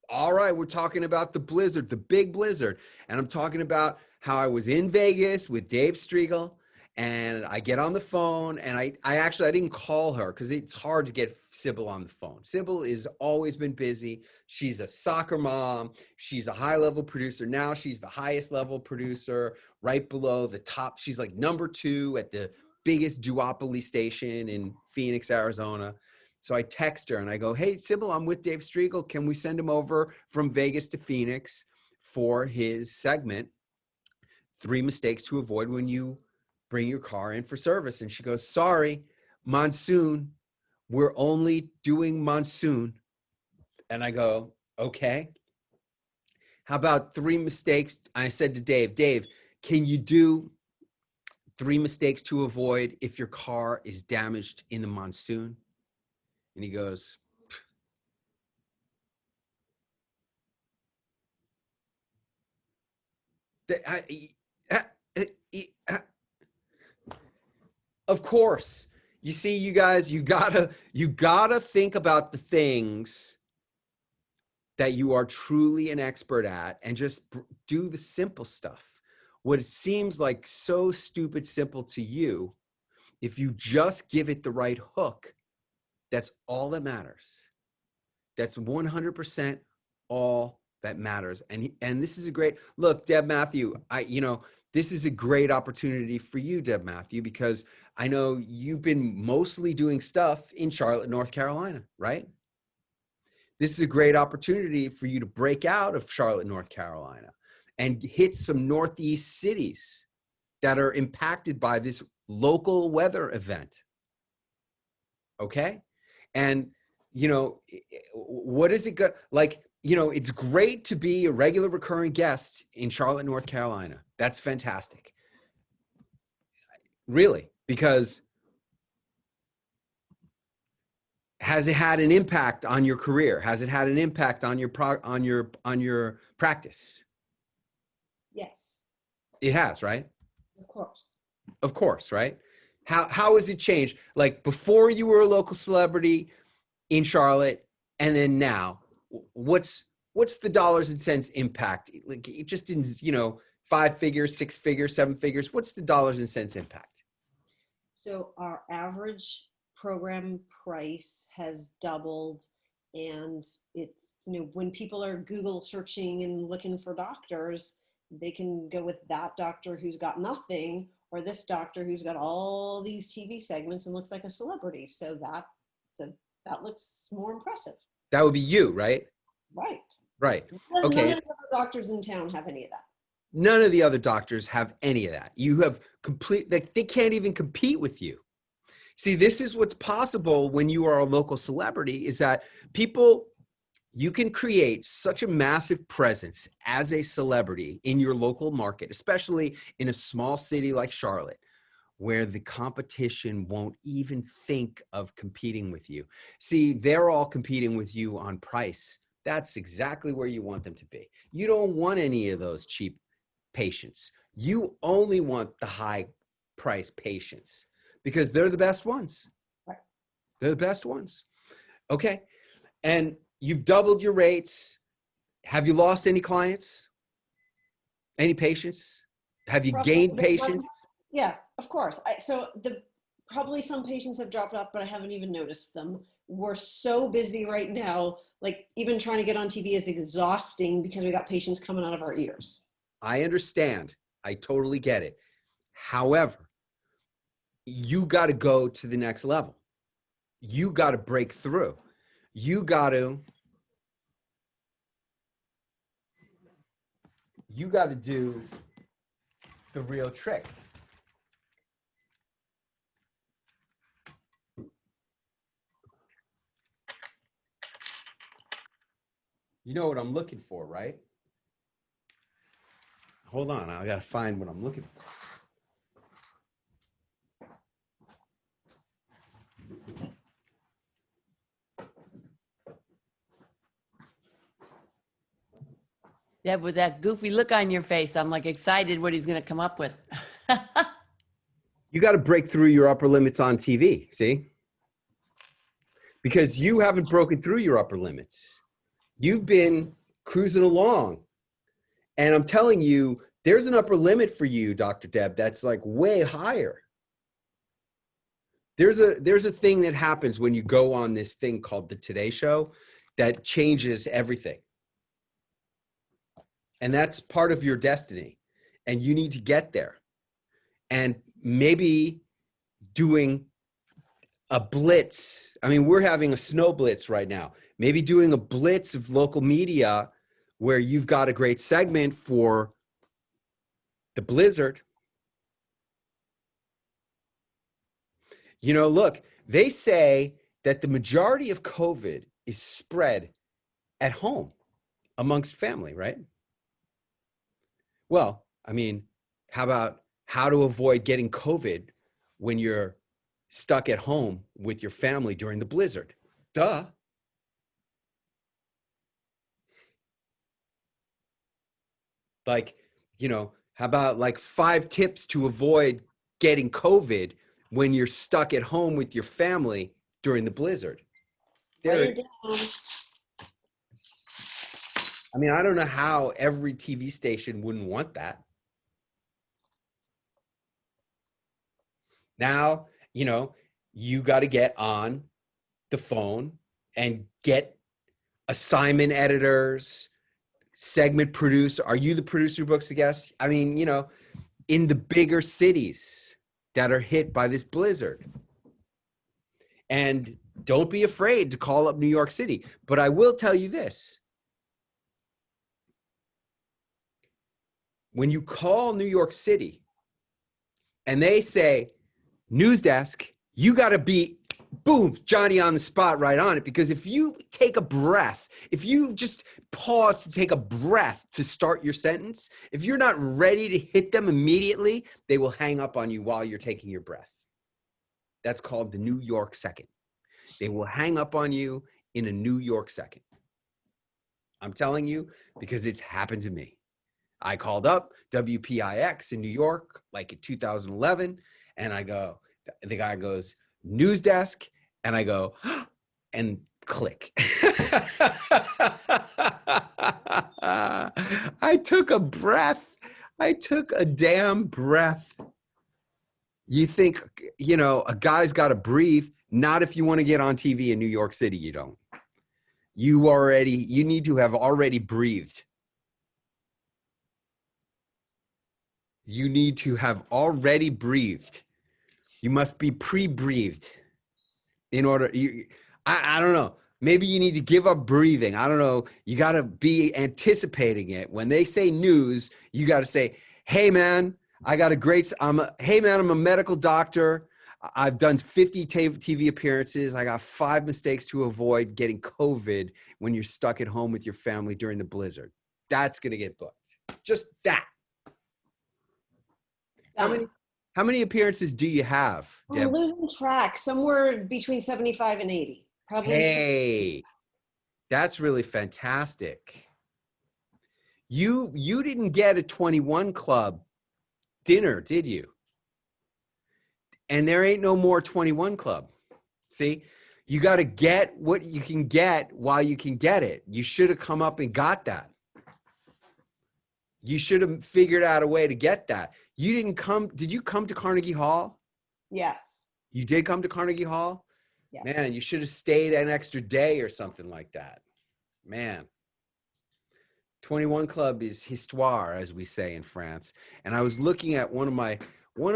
all right, we're talking about the blizzard, the big blizzard. And I'm talking about how I was in Vegas with Dave Striegel, and I get on the phone, and I didn't call her because it's hard to get Sybil on the phone. Sybil has always been busy. She's a soccer mom. She's a high-level producer. Now she's the highest level producer, right below the top. She's like #2 at the biggest duopoly station in Phoenix, Arizona. So I text her and I go, hey, Sybil, I'm with Dave Striegel. Can we send him over from Vegas to Phoenix for his segment, 3 mistakes to avoid when you bring your car in for service? And she goes, sorry, monsoon. We're only doing monsoon. And I go, okay. How about 3 mistakes? I said to Dave, can you do 3 mistakes to avoid if your car is damaged in the monsoon? And he goes, of course. You see, you guys, you gotta think about the things that you are truly an expert at and just do the simple stuff. What it seems like so stupid simple to you, if you just give it the right hook, that's all that matters. That's 100% all that matters. And this is a great look, Deb Matthew. This is a great opportunity for you, Deb Matthew, because I know you've been mostly doing stuff in Charlotte, North Carolina, right? This is a great opportunity for you to break out of Charlotte, North Carolina and hit some Northeast cities that are impacted by this local weather event. Okay? And, what is it good? Like, it's great to be a regular recurring guest in Charlotte, North Carolina. That's fantastic. Really, because has it had an impact on your career? Has it had an impact on your practice? Yes. It has, right? Of course. Of course, right? How has it changed? Like before you were a local celebrity in Charlotte, and then now, what's the dollars and cents impact? Like it just in 5 figures, 6 figures, 7 figures. What's the dollars and cents impact? So our average program price has doubled, and it's, when people are Google searching and looking for doctors, they can go with that doctor who's got nothing, or this doctor who's got all these TV segments and looks like a celebrity. So that looks more impressive. That would be you, right? Right. Right. None Okay. of the other doctors in town have any of that. None of the other doctors have any of that. You have they can't even compete with you. See, this is what's possible when you are a local celebrity, is that you can create such a massive presence as a celebrity in your local market, especially in a small city like Charlotte, where the competition won't even think of competing with you. See, they're all competing with you on price. That's exactly where you want them to be. You don't want any of those cheap patients. You only want the high price patients because they're the best ones. Right. They're the best ones. Okay. And you've doubled your rates. Have you lost any clients? Any patients? Have you gained patients? Yeah, of course. Probably some patients have dropped off, but I haven't even noticed them. We're so busy right now. Like even trying to get on TV is exhausting because we got patients coming out of our ears. I understand. I totally get it. However, you got to go to the next level. You got to break through. You got to do the real trick. You know what I'm looking for, right? Hold on, I gotta find what I'm looking for. Yeah, with that goofy look on your face, I'm like excited what he's gonna come up with. You got to break through your upper limits on TV, see? Because you haven't broken through your upper limits. You've been cruising along, and I'm telling you, there's an upper limit for you, Dr. Deb, that's like way higher. There's a thing that happens when you go on this thing called the Today Show that changes everything. And that's part of your destiny. And you need to get there. And maybe doing a blitz. I mean, we're having a snow blitz right now. Maybe doing a blitz of local media where you've got a great segment for the blizzard. You know, look, they say that the majority of COVID is spread at home amongst family, right? Well, I mean, how about how to avoid getting COVID when you're stuck at home with your family during the blizzard? Duh. Like, you know, how about like 5 tips to avoid getting COVID when you're stuck at home with your family during the blizzard? There. Write it down. I mean, I don't know how every TV station wouldn't want that. Now, you know, you got to get on the phone and get assignment editors, segment producer. Are you the producer who books the guests? I mean, you know, in the bigger cities that are hit by this blizzard. And don't be afraid to call up New York City. But I will tell you this. When you call New York City and they say, news desk, you got to be, boom, Johnny on the spot right on it. Because if you take a breath, if you just pause to take a breath to start your sentence, if you're not ready to hit them immediately, they will hang up on you while you're taking your breath. That's called the New York second. They will hang up on you in a New York second. I'm telling you because it's happened to me. I called up WPIX in New York, like in 2011, and I go, the guy goes, news desk, and I go, and click. I took a breath. I took a damn breath. You think, you know, a guy's got to breathe. Not if you want to get on TV in New York City, you don't. You need to have already breathed. You need to have already breathed. You must be pre-breathed in order. I don't know. Maybe you need to give up breathing. I don't know. You got to be anticipating it. When they say news, you got to say, hey, man, I got a great, hey, man, I'm a medical doctor. I've done 50 TV appearances. I got 5 mistakes to avoid getting COVID when you're stuck at home with your family during the blizzard. That's going to get booked. Just that. How many appearances do you have, Deb? I'm losing track. Somewhere between 75 and 80. Probably. Hey, that's really fantastic. You didn't get a 21 Club dinner, did you? And there ain't no more 21 Club. See, you got to get what you can get while you can get it. You should have come up and got that. You should have figured out a way to get that. You didn't come. Did you come to Carnegie Hall? Yes. You did come to Carnegie Hall? Yes. Man, you should have stayed an extra day or something like that. Man. 21 Club is histoire, as we say in France. And I was looking at one of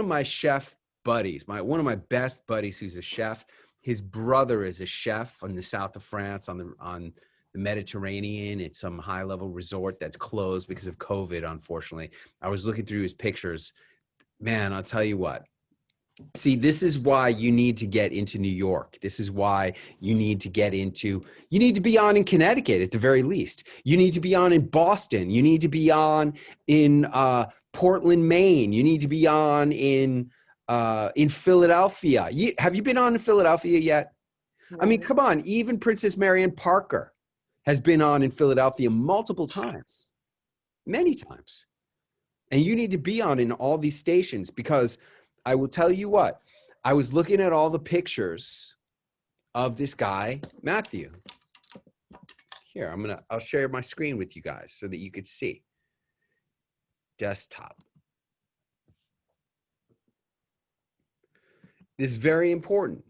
my chef buddies, one of my best buddies who's a chef. His brother is a chef in the south of France on the Mediterranean. It's some high-level resort that's closed because of COVID, unfortunately. I was looking through his pictures. Man, I'll tell you what. See, this is why you need to get into New York. This is why you need to be on in Connecticut at the very least. You need to be on in Boston. You need to be on in Portland, Maine. You need to be on in Philadelphia. Have you been on in Philadelphia yet? No. I mean, come on. Even Princess Marianne Parker has been on in Philadelphia multiple times, many times. And you need to be on in all these stations because I will tell you what, I was looking at all the pictures of this guy, Matthew. Here, I'll share my screen with you guys so that you could see. Desktop. This is very important.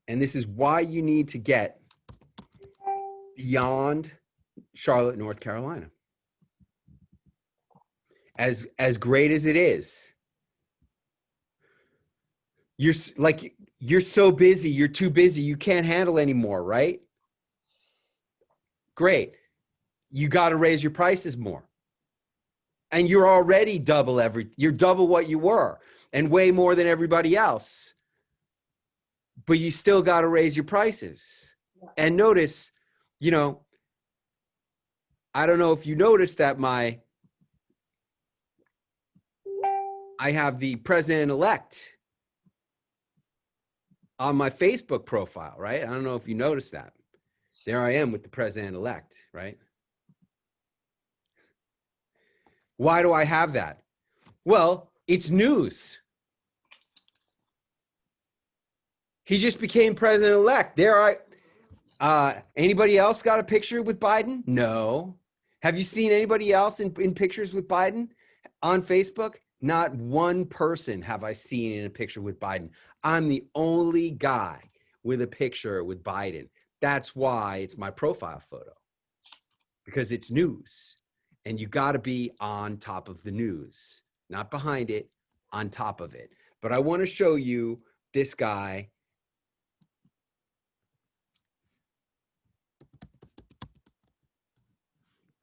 And this is why you need to get beyond Charlotte, North Carolina. As great as it is, you're so busy, you're too busy, you can't handle anymore, right? Great. You got to raise your prices more. And you're already you're double what you were and way more than everybody else. But you still got to raise your prices. And notice, you know, I don't know if you noticed that I have the president-elect on my Facebook profile, right? I don't know if you noticed that. There I am with the president-elect, right? Why do I have that? Well, it's news. He just became president-elect. Anybody else got a picture with Biden? No. Have you seen anybody else in pictures with Biden on Facebook? Not one person have I seen in a picture with Biden. I'm the only guy with a picture with Biden. That's why it's my profile photo, because it's news. And you got to be on top of the news, not behind it, on top of it. But I want to show you this guy.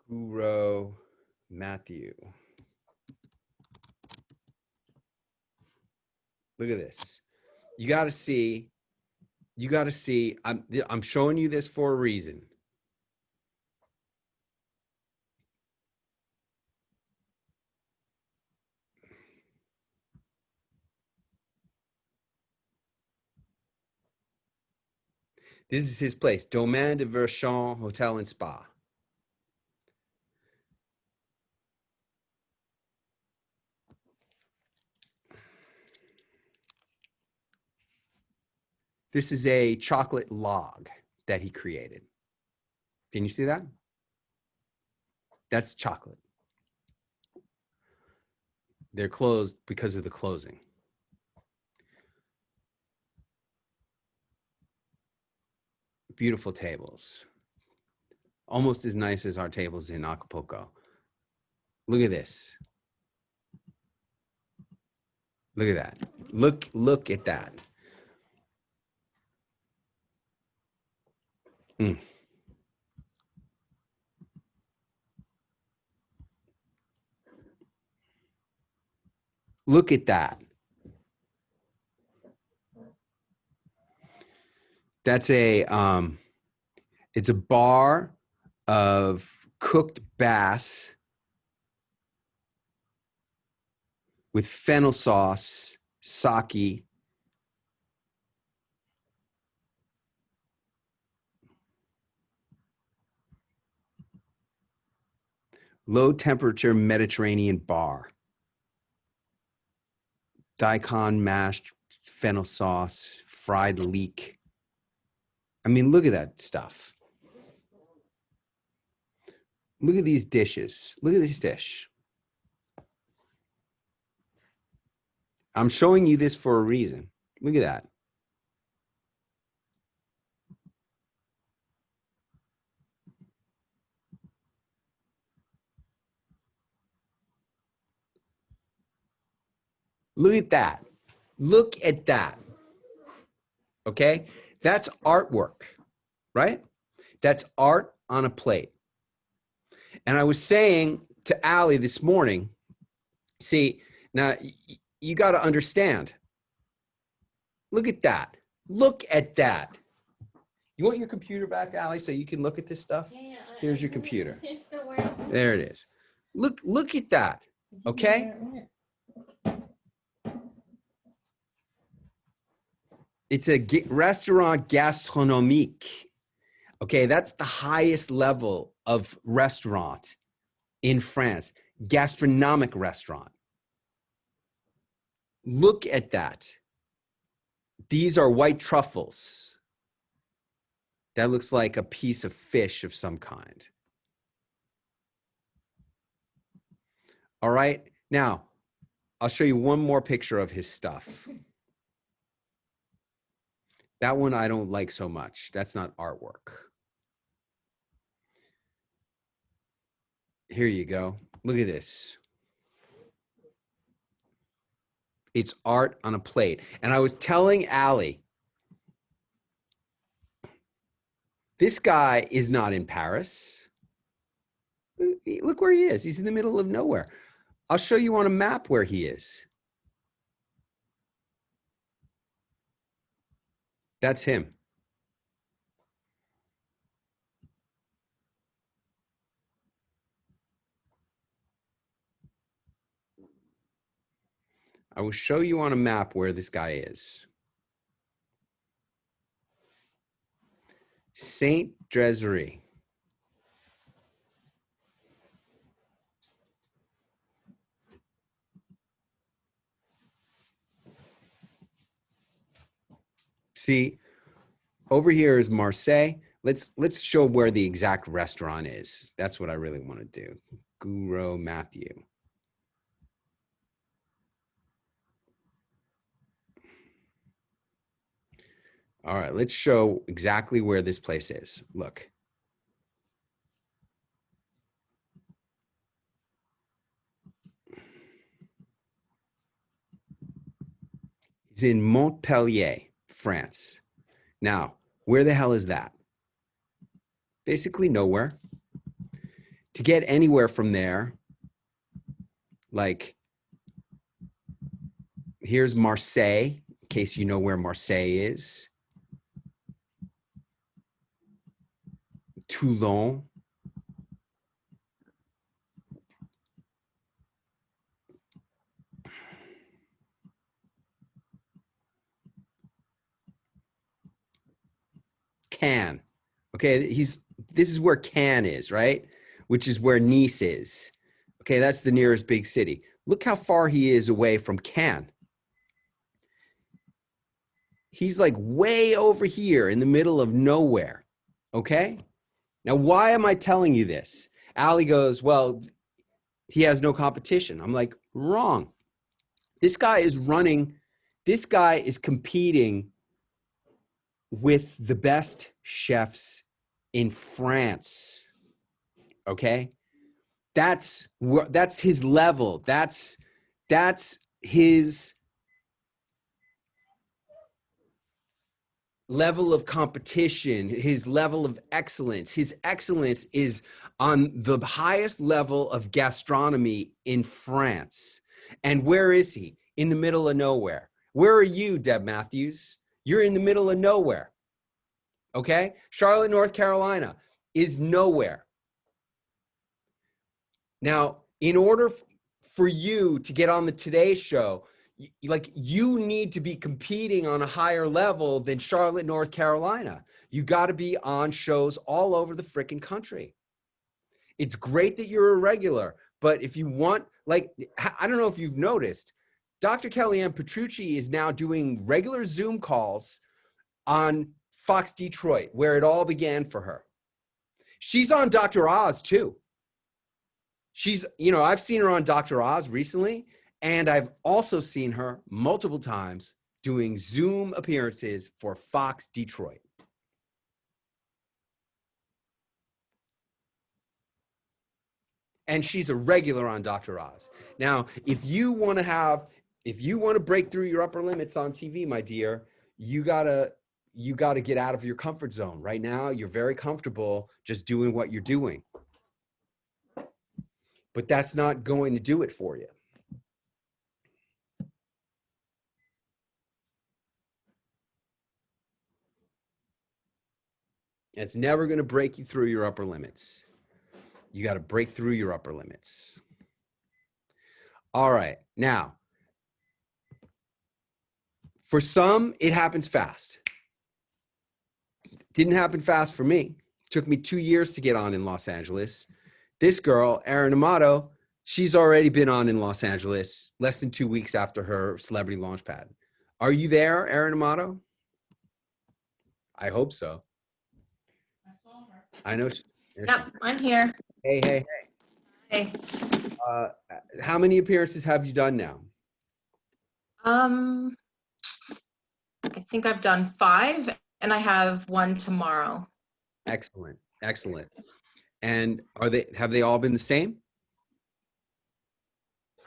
Guru Matthew. Look at this. You got to see, I'm showing you this for a reason. This is his place, Domaine de Verchamp Hotel and Spa. This is a chocolate log that he created. Can you see that? That's chocolate. They're closed because of the closing. Beautiful tables. Almost as nice as our tables in Acapulco. Look at this. Look at that. Look at that. Mm. Look at that. That's it's a bar of cooked bass with fennel sauce, sake, low temperature Mediterranean bar. Daikon mashed fennel sauce, fried leek. I mean, look at that stuff. Look at these dishes. Look at this dish. I'm showing you this for a reason. Look at that. Look at that. Look at that. Okay? That's artwork, right? That's art on a plate. And I was saying to Allie this morning, see, now you got to understand. Look at that. Look at that. You want your computer back, Allie, so you can look at this stuff? Yeah, Here's your computer. There it is. Look at that. Okay? It's a restaurant gastronomique. Okay, that's the highest level of restaurant in France. Gastronomic restaurant. Look at that. These are white truffles That looks like a piece of fish of some kind. All right, now I'll show you one more picture of his stuff. That one I don't like so much. That's not artwork. Here you go. Look at this. It's art on a plate. And I was telling Allie, this guy is not in Paris. Look where he is. He's in the middle of nowhere. I'll show you on a map where he is. That's him. I will show you on a map where this guy is. Saint Drezery. See, over here is Marseille. Let's show where the exact restaurant is. That's what I really want to do. Guru Matthew. All right, let's show exactly where this place is. Look. He's in Montpellier, France. Now, where the hell is that? Basically nowhere. To get anywhere from there, like, here's Marseille, in case you know where Marseille is. Toulon. Cannes. Okay, this is where Cannes is, right? Which is where Nice is. Okay, that's the nearest big city. Look how far he is away from Cannes. He's like way over here in the middle of nowhere. Okay? Now, why am I telling you this? Allie goes, well, he has no competition. I'm like, wrong. This guy is competing with the best chefs in France. Okay? That's his level. That's his level of competition, his level of excellence. His excellence is on the highest level of gastronomy in France. And where is he? In the middle of nowhere. Where are you, Deb Matthews? You're in the middle of nowhere. Okay? Charlotte, North Carolina is nowhere. Now, in order for you to get on the Today Show, you need to be competing on a higher level than Charlotte, North Carolina. You got to be on shows all over the freaking country. It's great that you're a regular, but if you want, like, I don't know if you've noticed, Dr. Kellyanne Petrucci is now doing regular Zoom calls on Fox Detroit, where it all began for her. She's on Dr. Oz too. I've seen her on Dr. Oz recently, and I've also seen her multiple times doing Zoom appearances for Fox Detroit. And she's a regular on Dr. Oz. Now, if you want to break through your upper limits on TV, my dear, you gotta get out of your comfort zone. Right now, you're very comfortable just doing what you're doing. But that's not going to do it for you. It's never going to break you through your upper limits. You got to break through your upper limits. All right. Now, for some, it happens fast. Didn't happen fast for me. Took me 2 years to get on in Los Angeles. This girl, Erin Amato, she's already been on in Los Angeles less than 2 weeks after her celebrity launchpad. Are you there, Erin Amato? I hope so. I know. Yep, I'm here. Hey. Hey. How many appearances have you done now? I think I've done 5 and I have 1 tomorrow. Excellent. And have they all been the same?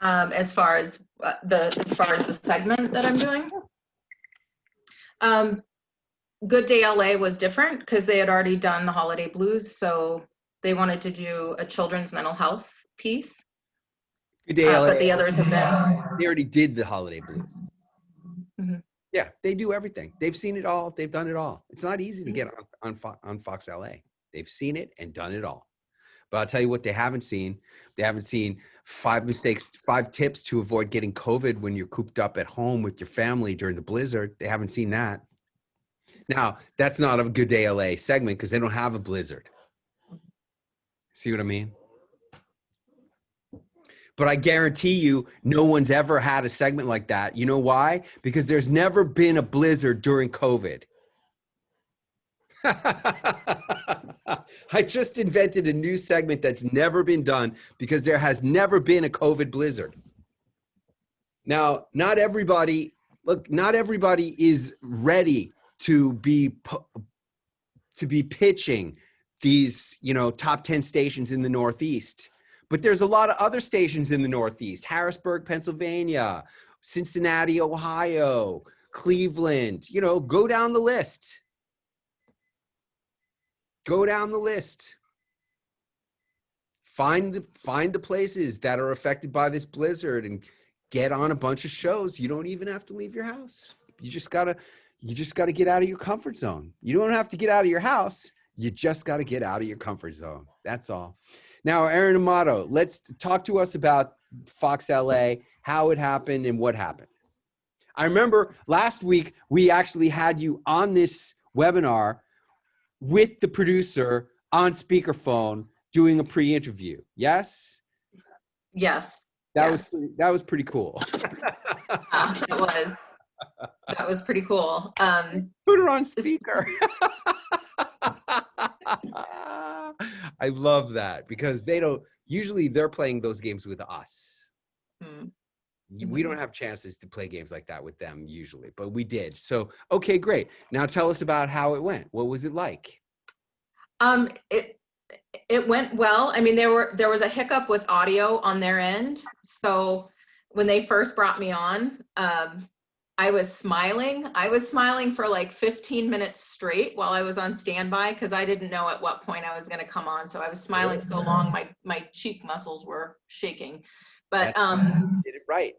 As far as the segment that I'm doing. Good Day LA was different because they had already done the holiday blues, so they wanted to do a children's mental health piece. Good Day LA. But the others have been. They already did the holiday blues. Mm-hmm. Yeah, they do everything. They've seen it all. They've done it all. It's not easy to get on Fox LA. They've seen it and done it all. But I'll tell you what they haven't seen. They haven't seen 5 tips to avoid getting COVID when you're cooped up at home with your family during the blizzard. They haven't seen that. Now, that's not a Good Day LA segment because they don't have a blizzard. See what I mean? But I guarantee you, no one's ever had a segment like that. You know why? Because there's never been a blizzard during COVID. I just invented a new segment that's never been done because there has never been a COVID blizzard. Now, not everybody is ready to be pitching these, top 10 stations in the Northeast. But there's a lot of other stations in the Northeast: Harrisburg, Pennsylvania, Cincinnati, Ohio, Cleveland. Go down the list. Go down the list. Find the places that are affected by this blizzard and get on a bunch of shows. You don't even have to leave your house. You just gotta get out of your comfort zone. You don't have to get out of your house. You just got to get out of your comfort zone. That's all. Now, Aaron Amato, let's talk to us about Fox LA, how it happened and what happened. I remember last week we actually had you on this webinar with the producer on speakerphone doing a pre-interview. Yes? Yes. That was pretty cool. It was. That was pretty cool. Put her on speaker. I love that because usually they're playing those games with us. Mm-hmm. We don't have chances to play games like that with them usually, but we did. So, okay, great. Now tell us about how it went. What was it like? It went well. I mean, there was a hiccup with audio on their end. So when they first brought me on, I was smiling. I was smiling for like 15 minutes straight while I was on standby because I didn't know at what point I was going to come on. So I was smiling so long, my cheek muscles were shaking. But did it right.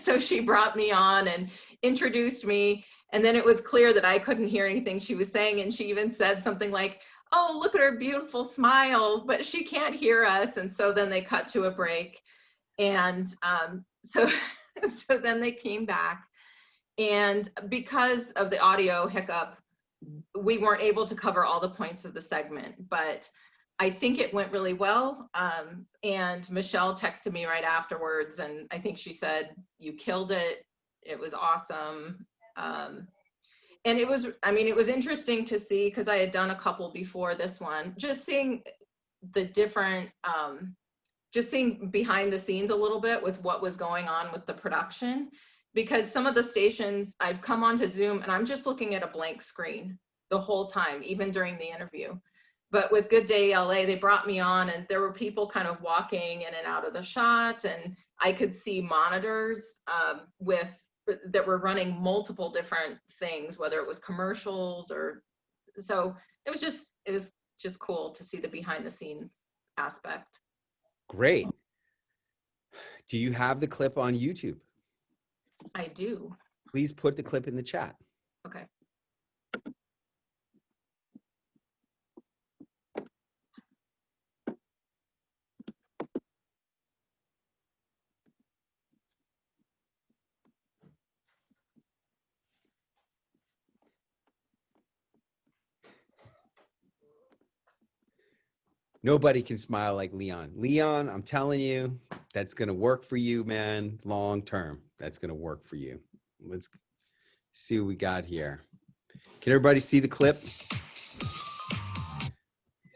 So she brought me on and introduced me, and then it was clear that I couldn't hear anything she was saying, and she even said something like, "Oh, look at her beautiful smile, but she can't hear us." And so then they cut to a break, and so then they came back. And because of the audio hiccup, we weren't able to cover all the points of the segment, but I think it went really well. And Michelle texted me right afterwards, and I think she said, "You killed it. It was awesome." And it was interesting to see because I had done a couple before this one, just seeing the different, just seeing behind the scenes a little bit with what was going on with the production. Because some of the stations, I've come onto Zoom and I'm just looking at a blank screen the whole time, even during the interview. But with Good Day LA, they brought me on and there were people kind of walking in and out of the shot, and I could see monitors that were running multiple different things, whether it was commercials or, so it was just cool to see the behind the scenes aspect. Great. Do you have the clip on YouTube? I do. Please put the clip in the chat. Okay. Nobody can smile like Leon. Leon, I'm telling you, that's going to work for you, man, long term. That's going to work for you. Let's see what we got here. Can everybody see the clip?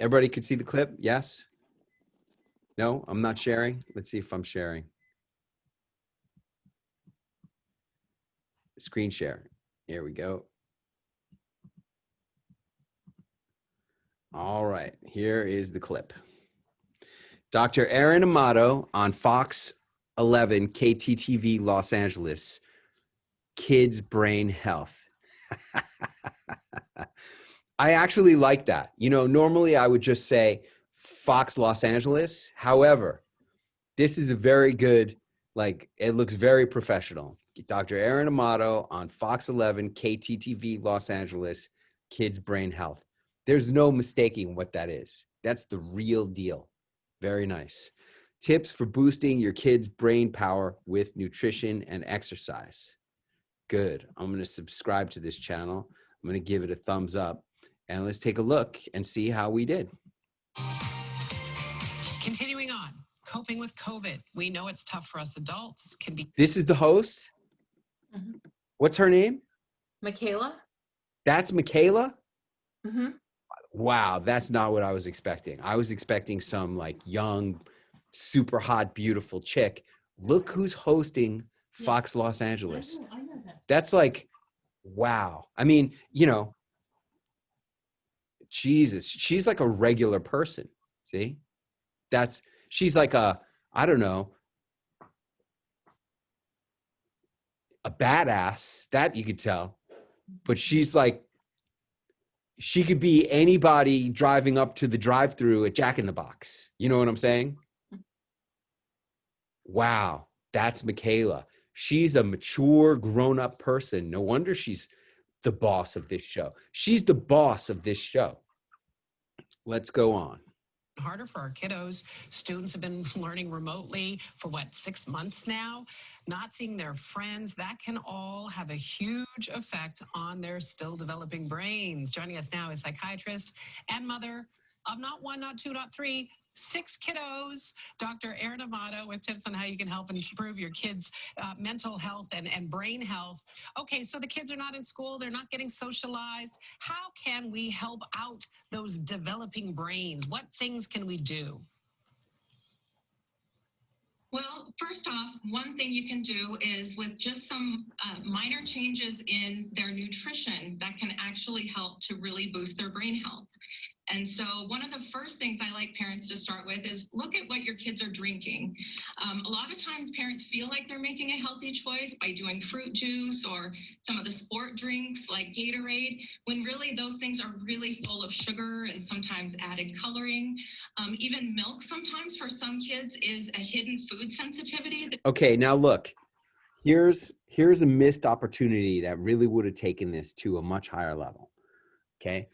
Everybody could see the clip? Yes? No, I'm not sharing. Let's see if I'm sharing. Screen share. Here we go. All right, here is the clip. Dr. Aaron Amato on Fox 11 KTTV Los Angeles, Kids Brain Health. I actually like that. You know, normally I would just say Fox Los Angeles. However, this is a very good, like, it looks very professional. Dr. Aaron Amato on Fox 11 KTTV Los Angeles, Kids Brain Health. There's no mistaking what that is. That's the real deal. Very nice. Tips for boosting your kids' brain power with nutrition and exercise. Good. I'm going to subscribe to this channel. I'm going to give it a thumbs up. And let's take a look and see how we did. Continuing on, coping with COVID. We know it's tough for us adults. Can be. This is the host. Mhm. What's her name? Michaela? That's Michaela? Mm-hmm. Wow, that's not what I was expecting. I was expecting some like young, super hot, beautiful chick. Look who's hosting Fox Los Angeles. I know that. That's like, wow. I mean, you know, Jesus, she's like a regular person. See? She's like a, I don't know, a badass, that you could tell. But she's like, she could be anybody driving up to the drive-thru at Jack in the Box. You know what I'm saying? Wow, that's Michaela. She's a mature, grown-up person. No wonder she's the boss of this show. She's the boss of this show. Let's go on. Harder for our kiddos. Students have been learning remotely for 6 months now, not seeing their friends. That can all have a huge effect on their still developing brains. Joining us now is psychiatrist and mother of not one, not two, not three, 6 kiddos, Dr. Aaron Amato, with tips on how you can help improve your kids' mental health and brain health. Okay, so the kids are not in school, they're not getting socialized. How can we help out those developing brains? What things can we do? Well, first off, one thing you can do is with just some minor changes in their nutrition that can actually help to really boost their brain health. And so one of the first things I like parents to start with is look at what your kids are drinking. A lot of times parents feel like they're making a healthy choice by doing fruit juice or some of the sport drinks like Gatorade, when really those things are really full of sugar and sometimes added coloring. Even milk sometimes for some kids is a hidden food sensitivity. Okay, now look, here's a missed opportunity that really would have taken this to a much higher level. Okay.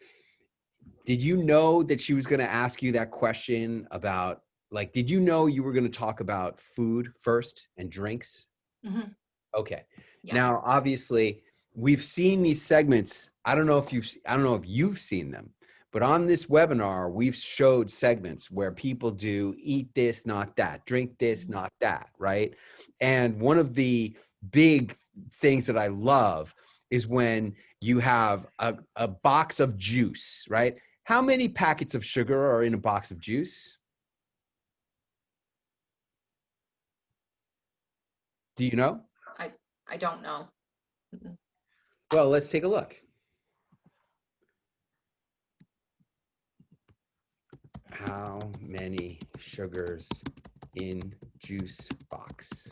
Did you know that she was going to ask you that question about, like, did you know you were going to talk about food first and drinks? Mm-hmm. Okay. Yeah. Now, obviously, we've seen these segments. I don't know if you've seen them, but on this webinar, we've showed segments where people do eat this, not that, drink this, not that, right? And one of the big things that I love is when you have a box of juice, right? How many packets of sugar are in a box of juice? Do you know? I don't know. Mm-mm. Well, let's take a look. How many sugars in juice box?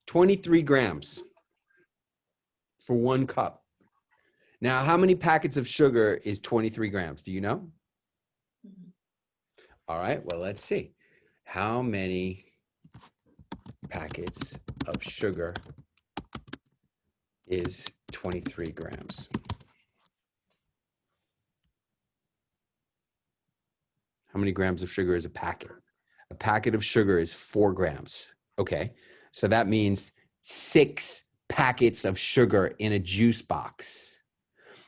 23 grams for 1 cup. Now, how many packets of sugar is 23 grams? Do you know? Mhm. All right, well, let's see. How many packets of sugar is 23 grams? How many grams of sugar is a packet? A packet of sugar is 4 grams. Okay, so that means 6 packets of sugar in a juice box.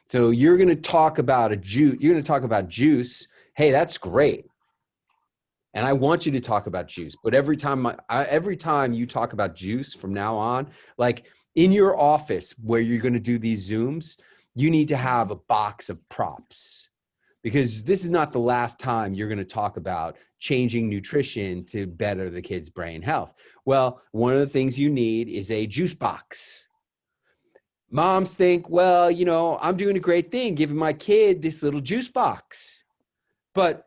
So you're going to talk about juice. Hey, that's great. And I want you to talk about juice. But every time you talk about juice from now on, like in your office where you're going to do these Zooms, you need to have a box of props, because this is not the last time you're going to talk about changing nutrition to better the kid's brain health. Well, one of the things you need is a juice box. Moms think, well, you know, I'm doing a great thing giving my kid this little juice box. But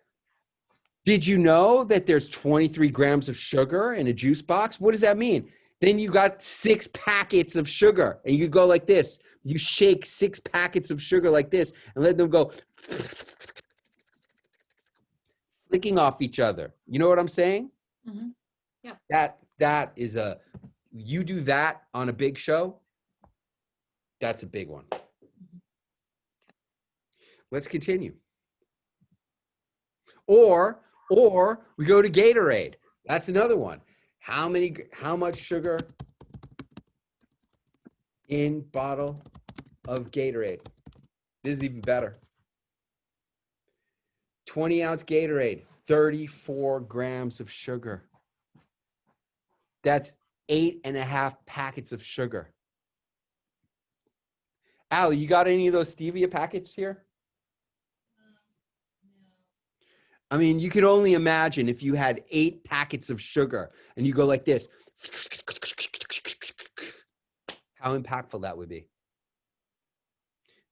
did you know that there's 23 grams of sugar in a juice box? What does that mean? Then you got 6 packets of sugar, and you go like this. You shake 6 packets of sugar like this and let them go flicking off each other. You know what I'm saying? Mm-hmm. Yeah. That is you do that on a big show, that's a big one. Let's continue. Or we go to Gatorade. That's another one. How much sugar in bottle of Gatorade? This is even better. 20-ounce Gatorade, 34 grams of sugar. That's 8.5 packets of sugar. Allie, you got any of those stevia packets here? I mean, you can only imagine if you had 8 packets of sugar and you go like this, how impactful that would be.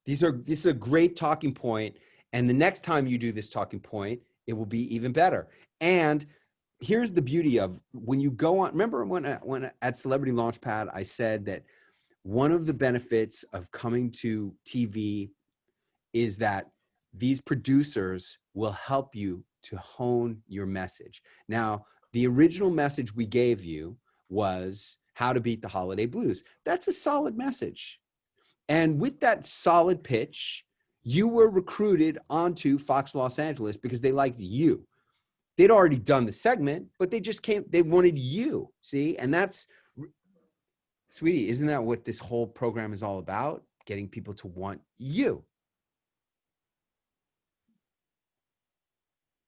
This is a great talking point. And the next time you do this talking point, it will be even better. And here's the beauty of when you go on, remember when at Celebrity Launchpad, I said that one of the benefits of coming to TV is that these producers will help you to hone your message. Now, the original message we gave you was how to beat the holiday blues. That's a solid message. And with that solid pitch, you were recruited onto Fox Los Angeles because they liked you. They'd already done the segment, but they wanted you, see? And that's, sweetie, isn't that what this whole program is all about? Getting people to want you.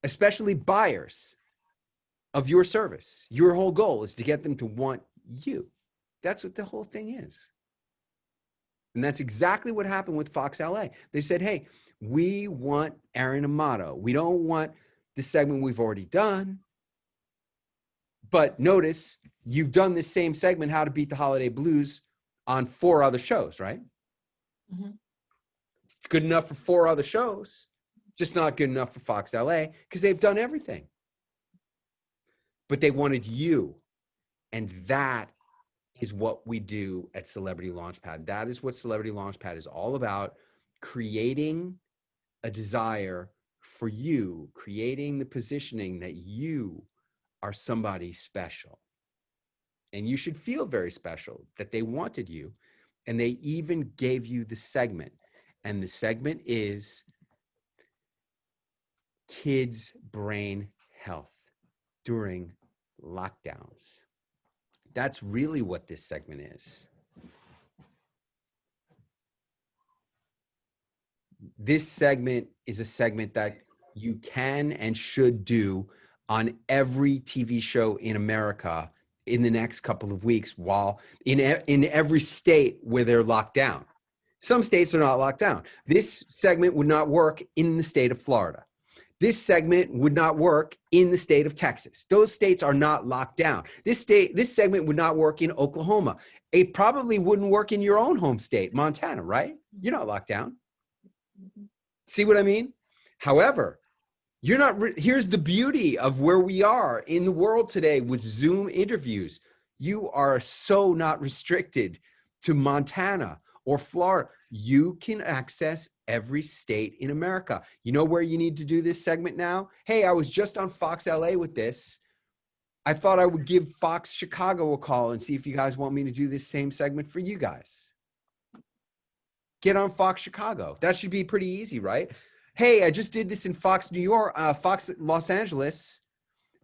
Especially buyers of your service. Your whole goal is to get them to want you. That's what the whole thing is. And that's exactly what happened with Fox LA. They said, hey, we want Aaron Amato. We don't want the segment we've already done. But notice, you've done this same segment, How to Beat the Holiday Blues, on 4 other shows, right? Mm-hmm. It's good enough for 4 other shows, just not good enough for Fox LA because they've done everything. But they wanted you. And that is what we do at Celebrity Launchpad. That is what Celebrity Launchpad is all about, creating a desire for you, creating the positioning that you are somebody special. And you should feel very special that they wanted you. And they even gave you the segment. And the segment is kids' brain health during lockdowns. That's really what this segment is. This segment is a segment that you can and should do on every TV show in America in the next couple of weeks, while in every state where they're locked down. Some states are not locked down. This segment would not work in the state of Florida. This segment would not work in the state of Texas. Those states are not locked down. This segment would not work in Oklahoma. It probably wouldn't work in your own home state, Montana, right? You're not locked down. See what I mean? However, here's the beauty of where we are in the world today with Zoom interviews. You are so not restricted to Montana or Florida. You can access every state in America. You know where you need to do this segment now? Hey, I was just on Fox LA with this. I thought I would give Fox Chicago a call and see if you guys want me to do this same segment for you guys. Get on Fox Chicago. That should be pretty easy, right? Hey, I just did this in Fox New York, Fox Los Angeles.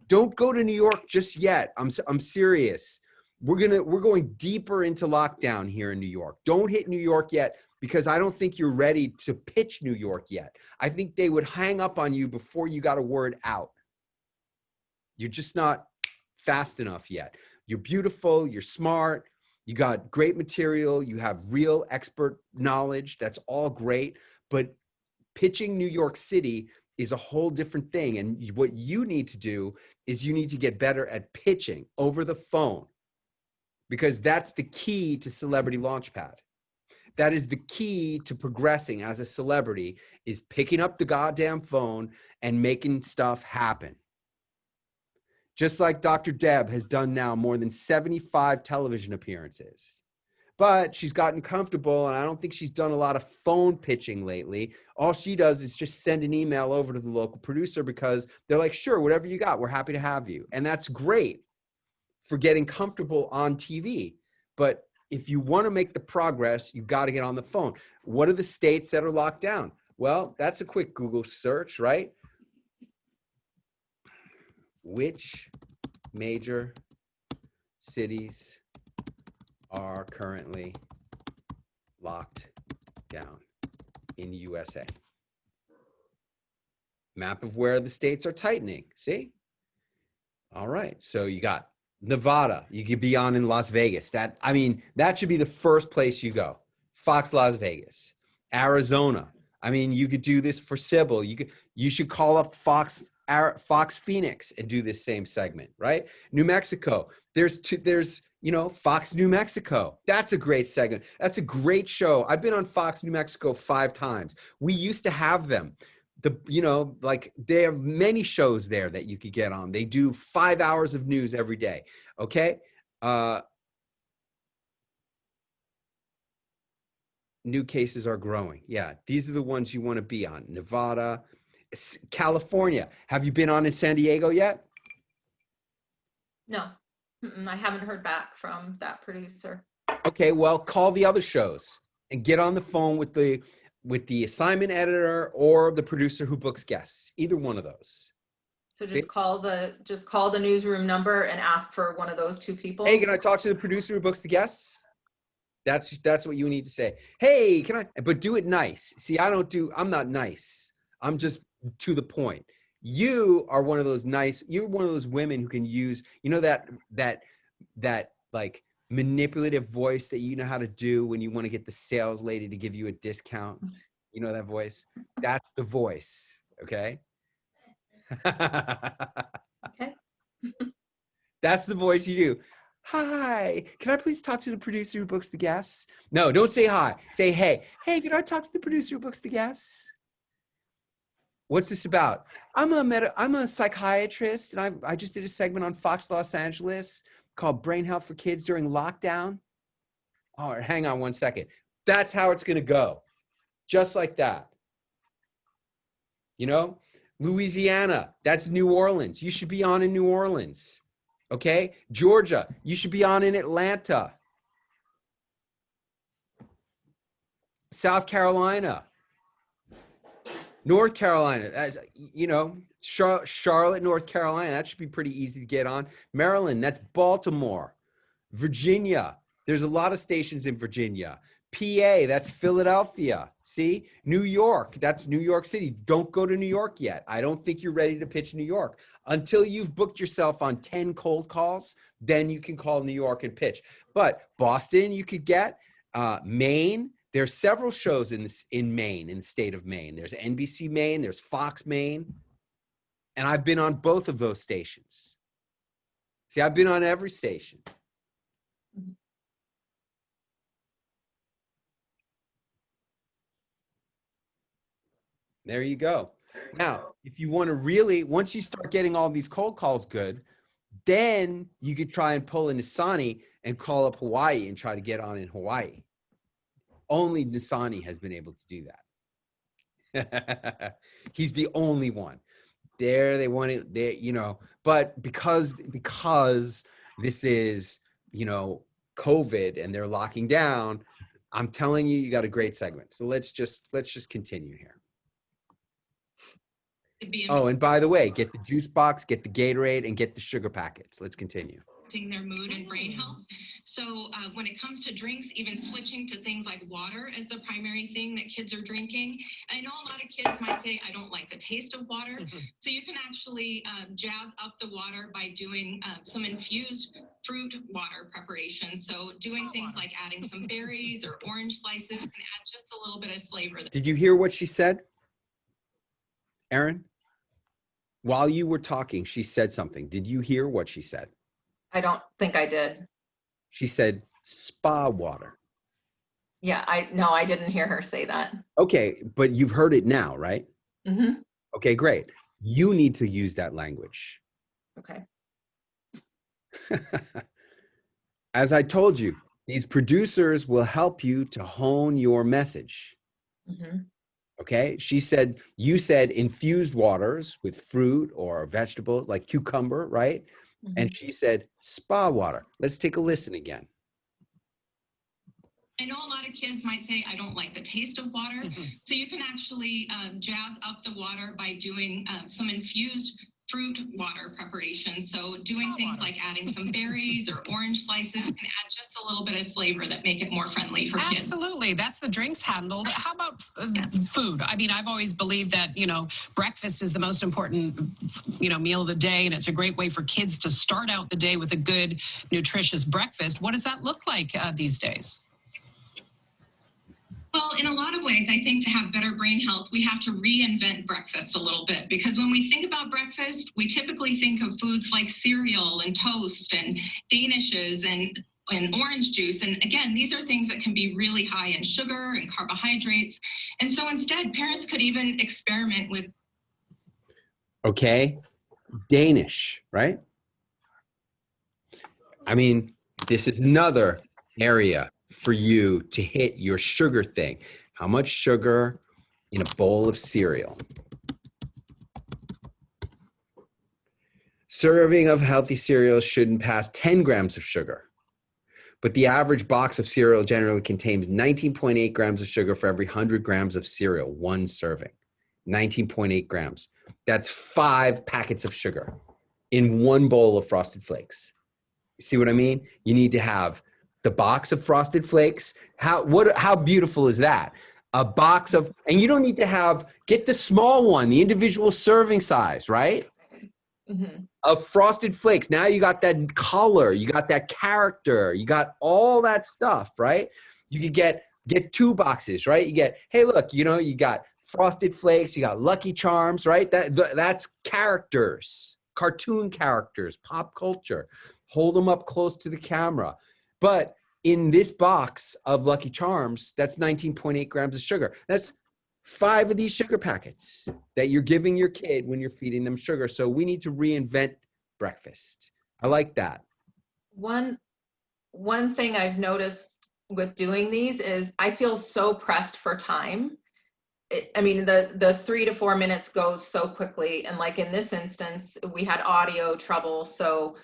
Don't go to New York just yet. I'm serious. We're going deeper into lockdown here in New York. Don't hit New York yet, because I don't think you're ready to pitch New York yet. I think they would hang up on you before you got a word out. You're just not fast enough yet. You're beautiful, you're smart, You got great material. You have real expert knowledge. That's all great. But pitching New York City is a whole different thing. And what you need to do is you need to get better at pitching over the phone, because that's the key to Celebrity Launchpad. That is the key to progressing as a celebrity, is picking up the goddamn phone and making stuff happen. Just like Dr. Deb has done now more than 75 television appearances. But she's gotten comfortable, and I don't think she's done a lot of phone pitching lately. All she does is just send an email over to the local producer, because they're like, sure, whatever you got, we're happy to have you. And that's great for getting comfortable on TV. But if you want to make the progress, you got to get on the phone. What are the states that are locked down? Well, that's a quick Google search, right? Which major cities are currently locked down in USA? Map of where the states are tightening. See? All right. So you got Nevada. You could be on in Las Vegas. That should be the first place you go. Fox Las Vegas. Arizona. I mean, you could do this for Sybil. You should call up Fox Phoenix and do this same segment, right? New Mexico. There's Fox New Mexico. That's a great segment. That's a great show. I've been on Fox New Mexico 5 times. We used to have them. They have many shows there that you could get on. They do 5 hours of news every day. Okay. New cases are growing. Yeah. These are the ones you want to be on. Nevada, California. Have you been on in San Diego yet? No, I haven't heard back from that producer. Okay. Well, call the other shows and get on the phone with the assignment editor or the producer who books guests. Either one of those. So just call the newsroom number and ask for one of those 2 people. Hey, can I talk to the producer who books the guests? That's what you need to say. Hey, can I? But do it nice. See, I'm not nice. I'm just to the point. You are one of those nice. You're one of those women who can use, that like manipulative voice that you know how to do when you want to get the sales lady to give you a discount. You know that voice? That's the voice. Okay. Okay. That's the voice you do. Hi, can I please talk to the producer who books the guests? No, don't say hi. Say, hey, can I talk to the producer who books the guests? What's this about? I'm a psychiatrist, and I just did a segment on Fox Los Angeles called Brain Health for Kids during lockdown. All right, hang on one second. That's how it's going to go. Just like that. Louisiana, that's New Orleans. You should be on in New Orleans. Okay? Georgia, you should be on in Atlanta. South Carolina. North Carolina, Charlotte, North Carolina, that should be pretty easy to get on. Maryland, that's Baltimore. Virginia, there's a lot of stations in Virginia. PA, that's Philadelphia. See? New York, that's New York City. Don't go to New York yet. I don't think you're ready to pitch New York. Until you've booked yourself on 10 cold calls, then you can call New York and pitch. But Boston, you could get. Maine, there's several shows in Maine, in the state of Maine. There's NBC Maine, there's Fox Maine. And I've been on both of those stations. See, I've been on every station. There you go. Now, if you want to really, once you start getting all these cold calls good, then you could try and pull a Nisani and call up Hawaii and try to get on in Hawaii. Only Nisani has been able to do that. He's the only one. There they want it there, but because this is, COVID and they're locking down, I'm telling you, you got a great segment. So let's just continue here. Oh, and by the way, get the juice box, get the Gatorade, and get the sugar packets. Let's continue. affecting their mood and brain health. So when it comes to drinks, even switching to things like water as the primary thing that kids are drinking. And I know a lot of kids might say, I don't like the taste of water. So you can actually jazz up the water by doing some infused fruit water preparation. So doing things like adding some berries or orange slices can add just a little bit of flavor. Did you hear what she said, Erin? While you were talking, she said something. Did you hear what she said? I don't think I did. She said spa water. Yeah, I didn't hear her say that. Okay, but you've heard it now, right? Mm-hmm. Okay, great. You need to use that language. Okay. As I told you, these producers will help you to hone your message. Mm-hmm. Okay, you said infused waters with fruit or vegetables like cucumber, right? Mm-hmm. And she said spa water. Let's take a listen again. I know a lot of kids might say, I don't like the taste of water. So you can actually jazz up the water by doing some infused fruit water preparation. So doing things like adding some berries or orange slices can add just a little bit of flavor that make it more friendly for kids. Absolutely. That's the drinks handled. How about food? I mean, I've always believed that, breakfast is the most important, meal of the day. And it's a great way for kids to start out the day with a good, nutritious breakfast. What does that look like these days? Well, in a lot of ways, I think to have better brain health, we have to reinvent breakfast a little bit, because when we think about breakfast, we typically think of foods like cereal and toast and danishes and orange juice. And again, these are things that can be really high in sugar and carbohydrates. And so instead, parents could even experiment with. Okay, Danish, right? I mean, this is another area for you to hit your sugar thing. How much sugar in a bowl of cereal? Serving of healthy cereals shouldn't pass 10 grams of sugar, but the average box of cereal generally contains 19.8 grams of sugar for every 100 grams of cereal, one serving. 19.8 grams. That's 5 packets of sugar in one bowl of Frosted Flakes. See what I mean? You need to have the box of Frosted Flakes. How beautiful is that? A box of, and you don't need to get the small one, the individual serving size, right? Mm-hmm. Of Frosted Flakes. Now you got that color, you got that character, you got all that stuff, right? You could get 2 boxes, right? You get, hey, look, you got Frosted Flakes, you got Lucky Charms, right? That's characters, cartoon characters, pop culture. Hold them up close to the camera. But in this box of Lucky Charms, that's 19.8 grams of sugar. That's 5 of these sugar packets that you're giving your kid when you're feeding them sugar. So we need to reinvent breakfast. I like that. One thing I've noticed with doing these is I feel so pressed for time. The 3 to 4 minutes goes so quickly. And like in this instance, we had audio trouble. So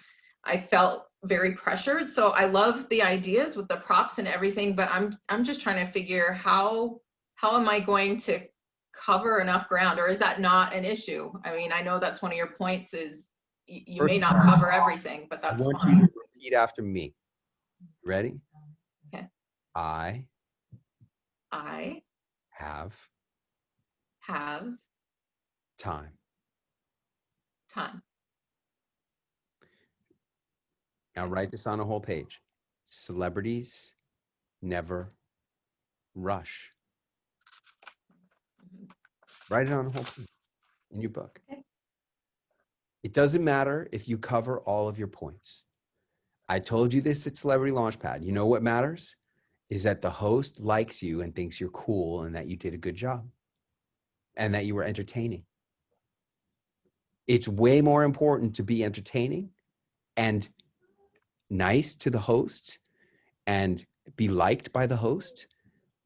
I felt very pressured. So I love the ideas with the props and everything, but I'm just trying to figure how am I going to cover enough ground, or is that not an issue? I mean, I know that's one of your points is you may not cover everything, but that's fine. I want you to repeat after me. Ready? Okay. I have time. Now write this on a whole page. Celebrities never rush. Write it on a whole page in your book. Okay. It doesn't matter if you cover all of your points. I told you this at Celebrity Launchpad. You know what matters? Is that the host likes you and thinks you're cool and that you did a good job and that you were entertaining. It's way more important to be entertaining and nice to the host and be liked by the host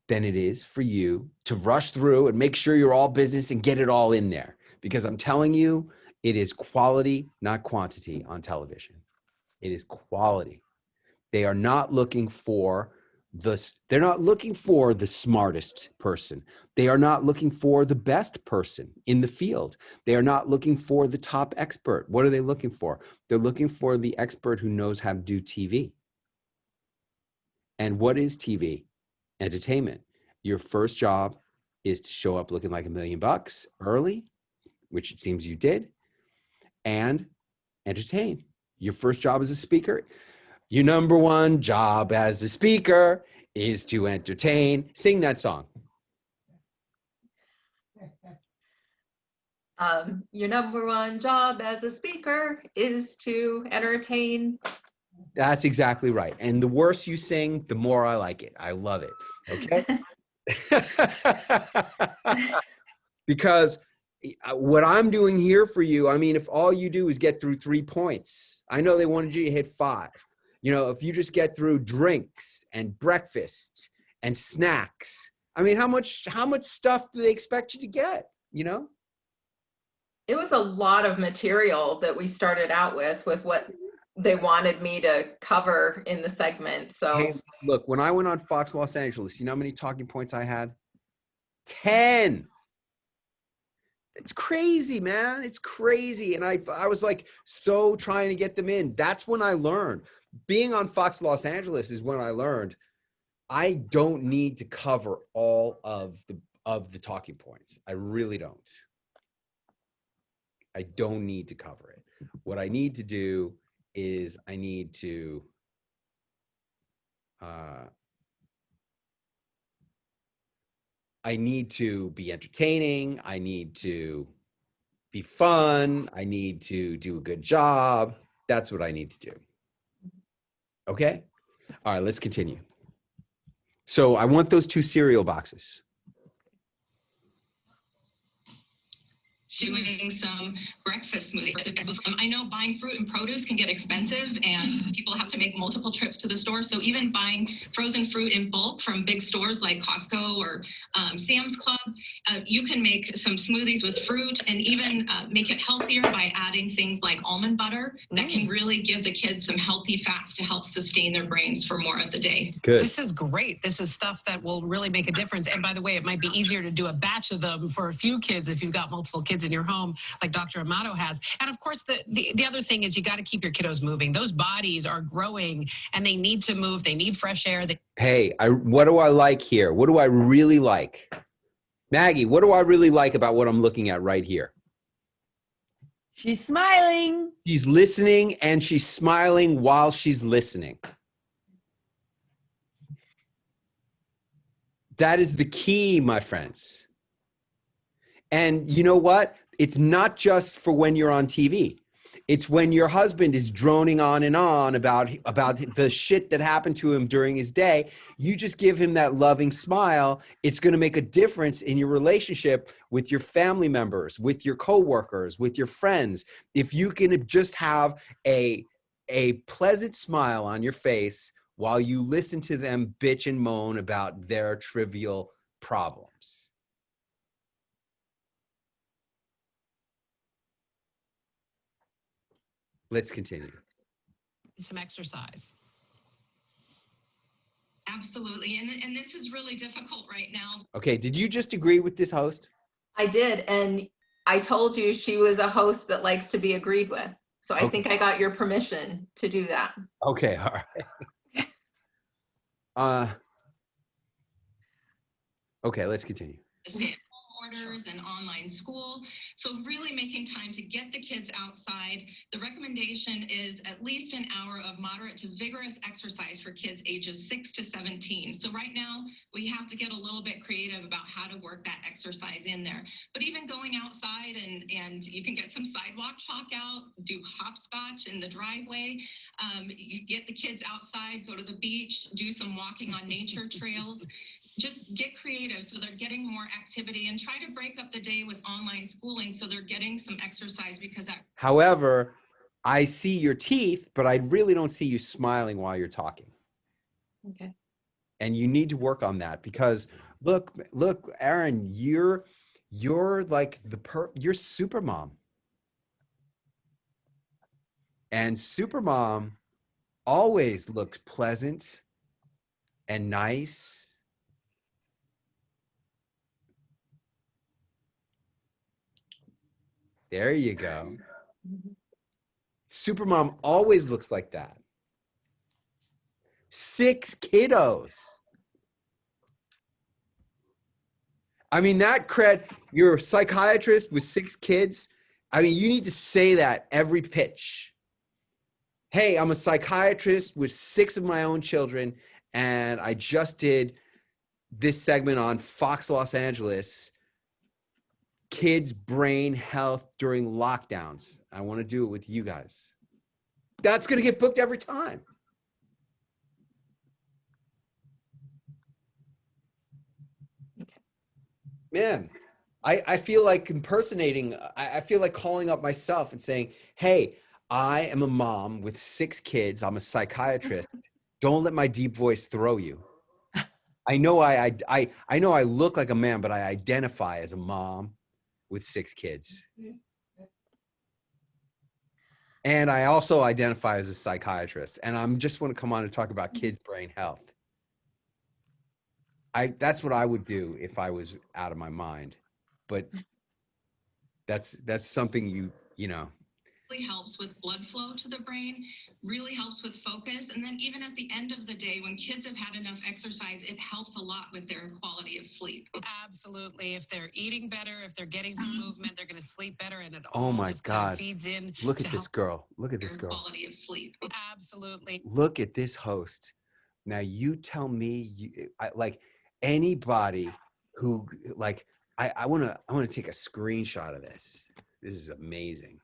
than it is for you to rush through and make sure you're all business and get it all in there. Because I'm telling you, it is quality, not quantity on television. It is quality. They are not looking for they're not looking for the smartest person. They are not looking for the best person in the field. They are not looking for the top expert. What are they looking for? They're looking for the expert who knows how to do TV. And what is TV? Entertainment. Your first job is to show up looking like $1 million early, which it seems you did, and entertain. Your first job as a speaker. Your number one job as a speaker is to entertain. Sing that song. Your number one job as a speaker is to entertain. That's exactly right. And the worse you sing, the more I like it. I love it. Okay. Because what I'm doing here for you, I mean, if all you do is get through 3 points, I know they wanted you to hit 5. You know, if you just get through drinks and breakfast and snacks, I mean, how much stuff do they expect you to get, you know? It was a lot of material that we started out with what they wanted me to cover in the segment. So hey, look, when I went on Fox Los Angeles, you know how many talking points I had? 10. It's crazy, man. It's crazy. And I was like so trying to get them in. That's when I learned. Being on Fox Los Angeles is when I learned I don't need to cover all of the talking points. I really don't. I don't need to cover it. What I need to do is I need to be entertaining. I need to be fun. I need to do a good job. That's what I need to do. Okay? All right, let's continue. So I want those 2 cereal boxes. Doing some breakfast smoothies. I know buying fruit and produce can get expensive and people have to make multiple trips to the store. So even buying frozen fruit in bulk from big stores like Costco or Sam's Club, you can make some smoothies with fruit and even make it healthier by adding things like almond butter that can really give the kids some healthy fats to help sustain their brains for more of the day. Good. This is great. This is stuff that will really make a difference. And by the way, it might be easier to do a batch of them for a few kids if you've got multiple kids in your home, like Dr. Amato has. And of course, the other thing is you got to keep your kiddos moving. Those bodies are growing and they need to move. They need fresh air. Hey, what do I like here? What do I really like? Maggie, what do I really like about what I'm looking at right here? She's smiling. She's listening and she's smiling while she's listening. That is the key, my friends. And you know what? It's not just for when you're on TV. It's when your husband is droning on and on about the shit that happened to him during his day. You just give him that loving smile. It's going to make a difference in your relationship with your family members, with your coworkers, with your friends. If you can just have a pleasant smile on your face while you listen to them bitch and moan about their trivial problems. Let's continue. Some exercise. Absolutely. And this is really difficult right now. Okay, did you just agree with this host? I did. And I told you she was a host that likes to be agreed with. So I think I got your permission to do that. Okay, all right. Okay, let's continue. Orders and online school. So really making time to get the kids outside. The recommendation is at least an hour of moderate to vigorous exercise for kids ages 6 to 17. So right now we have to get a little bit creative about how to work that exercise in there. But even going outside and you can get some sidewalk chalk out, do hopscotch in the driveway. You get the kids outside, go to the beach, do some walking on nature trails. Just get creative so they're getting more activity and try to break up the day with online schooling so they're getting some exercise because that. However, I see your teeth, but I really don't see you smiling while you're talking. Okay. And you need to work on that because look, Aaron, you're like you're super mom. And super mom always looks pleasant and nice. There you go. Supermom always looks like that. 6 kiddos. I mean, that cred, you're a psychiatrist with 6 kids. I mean, you need to say that every pitch. Hey, I'm a psychiatrist with 6 of my own children, and I just did this segment on Fox Los Angeles, kids' brain health during lockdowns. I want to do it with you guys. That's going to get booked every time. Man, I feel like impersonating, I feel like calling up myself and saying, hey, I am a mom with 6 kids. I'm a psychiatrist. Don't let my deep voice throw you. I know I know I look like a man, but I identify as a mom with 6 kids. And I also identify as a psychiatrist. And I'm just want to come on and talk about kids' brain health. That's what I would do if I was out of my mind. But that's something you know. Really helps with blood flow to the brain, really helps with focus. And then even at the end of the day, when kids have had enough exercise, it helps a lot with their quality of sleep. Absolutely. If they're eating better, if they're getting some movement, they're going to sleep better, and it Oh all my just kind God. of feeds in. Look at this girl. Look at this Their girl. quality of sleep. Absolutely. Look at this host. Now you tell me, like anybody who like, I want to take a screenshot of this. This is amazing.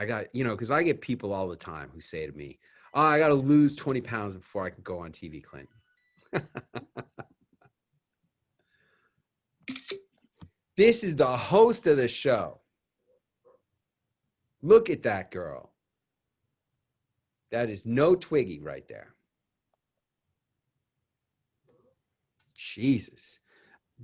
I got, because I get people all the time who say to me, oh, I got to lose 20 pounds before I can go on TV, Clint. This is the host of the show. Look at that girl. That is no Twiggy right there. Jesus.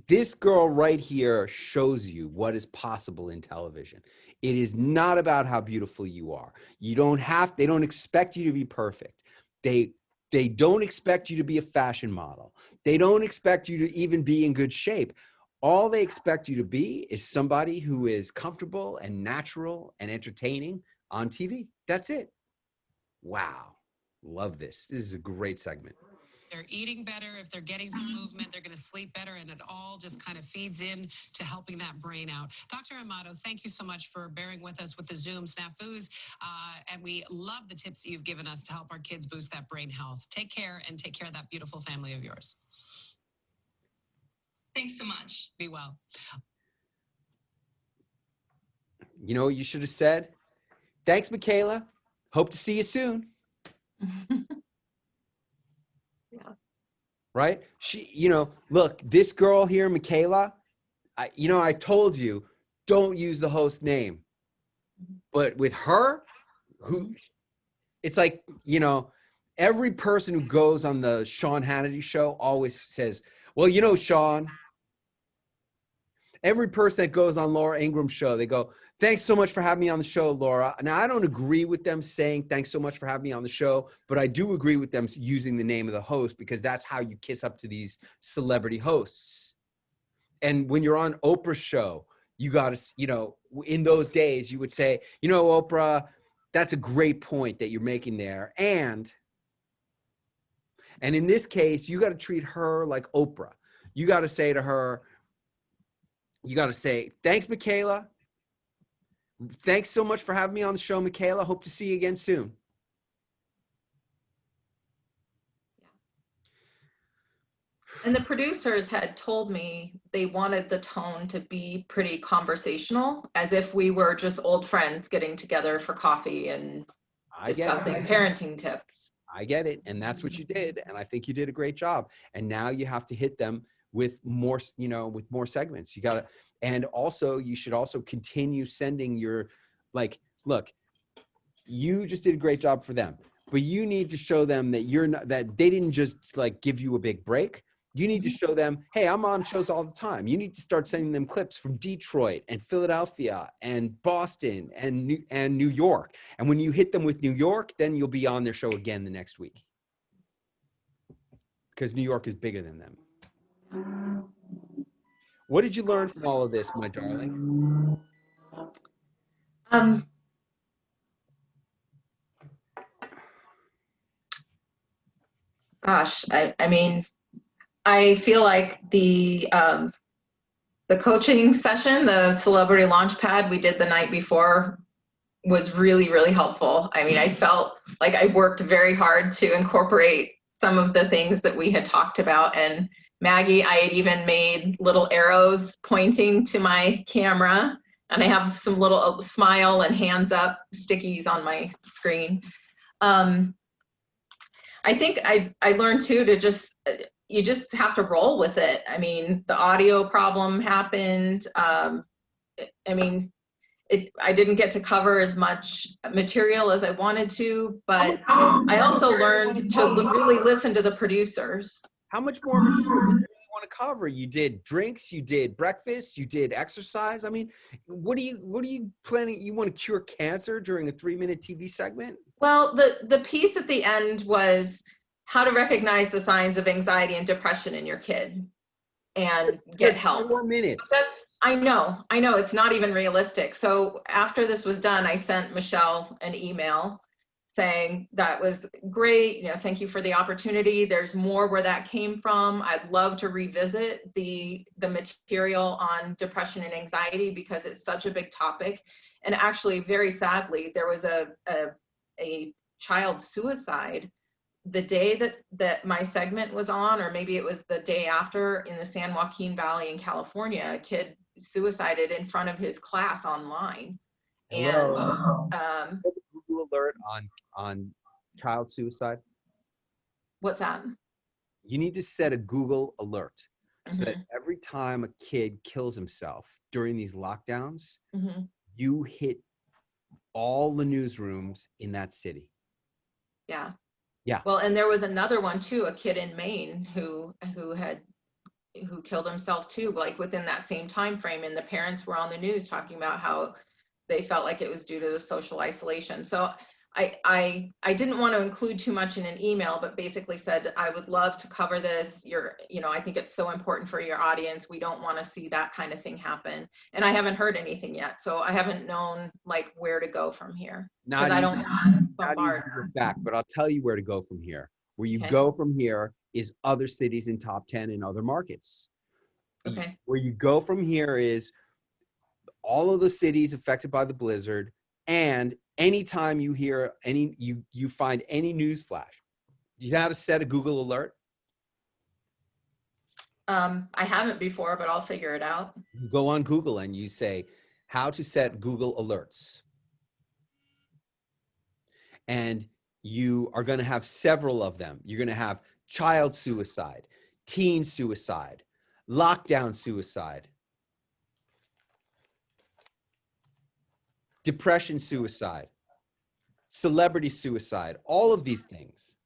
This girl right here shows you what is possible in television. It is not about how beautiful you are. They don't expect you to be perfect. They don't expect you to be a fashion model. They don't expect you to even be in good shape. All they expect you to be is somebody who is comfortable and natural and entertaining on TV. That's it. Wow. Love this. This is a great segment. They're eating better. If they're getting some movement, they're going to sleep better, and it all just kind of feeds in to helping that brain out. Dr. Amato, thank you so much for bearing with us with the Zoom snafus, and we love the tips that you've given us to help our kids boost that brain health. Take care, and take care of that beautiful family of yours. Thanks so much. Be well. You know what you should have said? Thanks, Michaela. Hope to see you soon. Yeah. Right? Look, this girl here, Michaela, I told you, don't use the host name. But with her, it's like, every person who goes on the Sean Hannity show always says, well, Sean. Every person that goes on Laura Ingram's show, they go, thanks so much for having me on the show, Laura. Now, I don't agree with them saying thanks so much for having me on the show, but I do agree with them using the name of the host because that's how you kiss up to these celebrity hosts. And when you're on Oprah's show, you got to, in those days, you would say, Oprah, that's a great point that you're making there. And in this case, you got to treat her like Oprah. You got to say to her, thanks, Michaela. Thanks so much for having me on the show, Michaela. Hope to see you again soon. And the producers had told me they wanted the tone to be pretty conversational, as if we were just old friends getting together for coffee and discussing parenting tips. I get it. And that's what you did. And I think you did a great job. And now you have to hit them with more, with more segments. And also you should also continue sending your, look, you just did a great job for them, but you need to show them that that they didn't just give you a big break. You need to show them, hey, I'm on shows all the time. You need to start sending them clips from Detroit and Philadelphia and Boston and New York. And when you hit them with New York, then you'll be on their show again the next week. because New York is bigger than them. What did you learn from all of this, my darling? Gosh, I mean, I feel like the coaching session, the celebrity launch pad we did the night before was really, really helpful. I mean, I felt like I worked very hard to incorporate some of the things that we had talked about. And Maggie, I had even made little arrows pointing to my camera, and I have some little smile and hands up stickies on my screen. I think I learned too to just, you just have to roll with it. I mean, the audio problem happened. I mean, I didn't get to cover as much material as I wanted to, but I also learned to really listen to the producers. How much more material did you really want to cover? You did drinks, you did breakfast, you did exercise. I mean, what are you planning? You want to cure cancer during a 3-minute TV segment? Well, the piece at the end was how to recognize the signs of anxiety and depression in your kid and get help. 4 minutes. I know, it's not even realistic. So after this was done, I sent Michelle an email saying that was great. You know, thank you for the opportunity. There's more where that came from. I'd love to revisit the material on depression and anxiety because it's such a big topic. And actually, very sadly, there was a child suicide the day that my segment was on, or maybe it was the day after, in the San Joaquin Valley in California. A kid suicided in front of his class online. Hello. And Google alert on child suicide. what's that? You need to set a Google alert so that every time a kid kills himself during these lockdowns, you hit all the newsrooms in that city. Yeah. Yeah. Well, and there was another one too, a kid in Maine who killed himself too, like within that same time frame, and the parents were on the news talking about how they felt like it was due to the social isolation. So I didn't want to include too much in an email, but basically said I would love to cover this. I think it's so important for your audience. We don't want to see that kind of thing happen. And I haven't heard anything yet, so I haven't known like where to go from here. Not I easy, don't not easy to look back, but I'll tell you where to go from here. Where you Okay. go from here is other cities in top 10 in other markets. Okay. Where you go from here is all of the cities affected by the blizzard, and anytime you hear you find any news flash. You know how to set a Google alert? I haven't before, but I'll figure it out. You go on Google and you say how to set Google alerts. And you are going to have several of them. You're going to have child suicide, teen suicide, lockdown suicide, depression suicide, celebrity suicide, all of these things.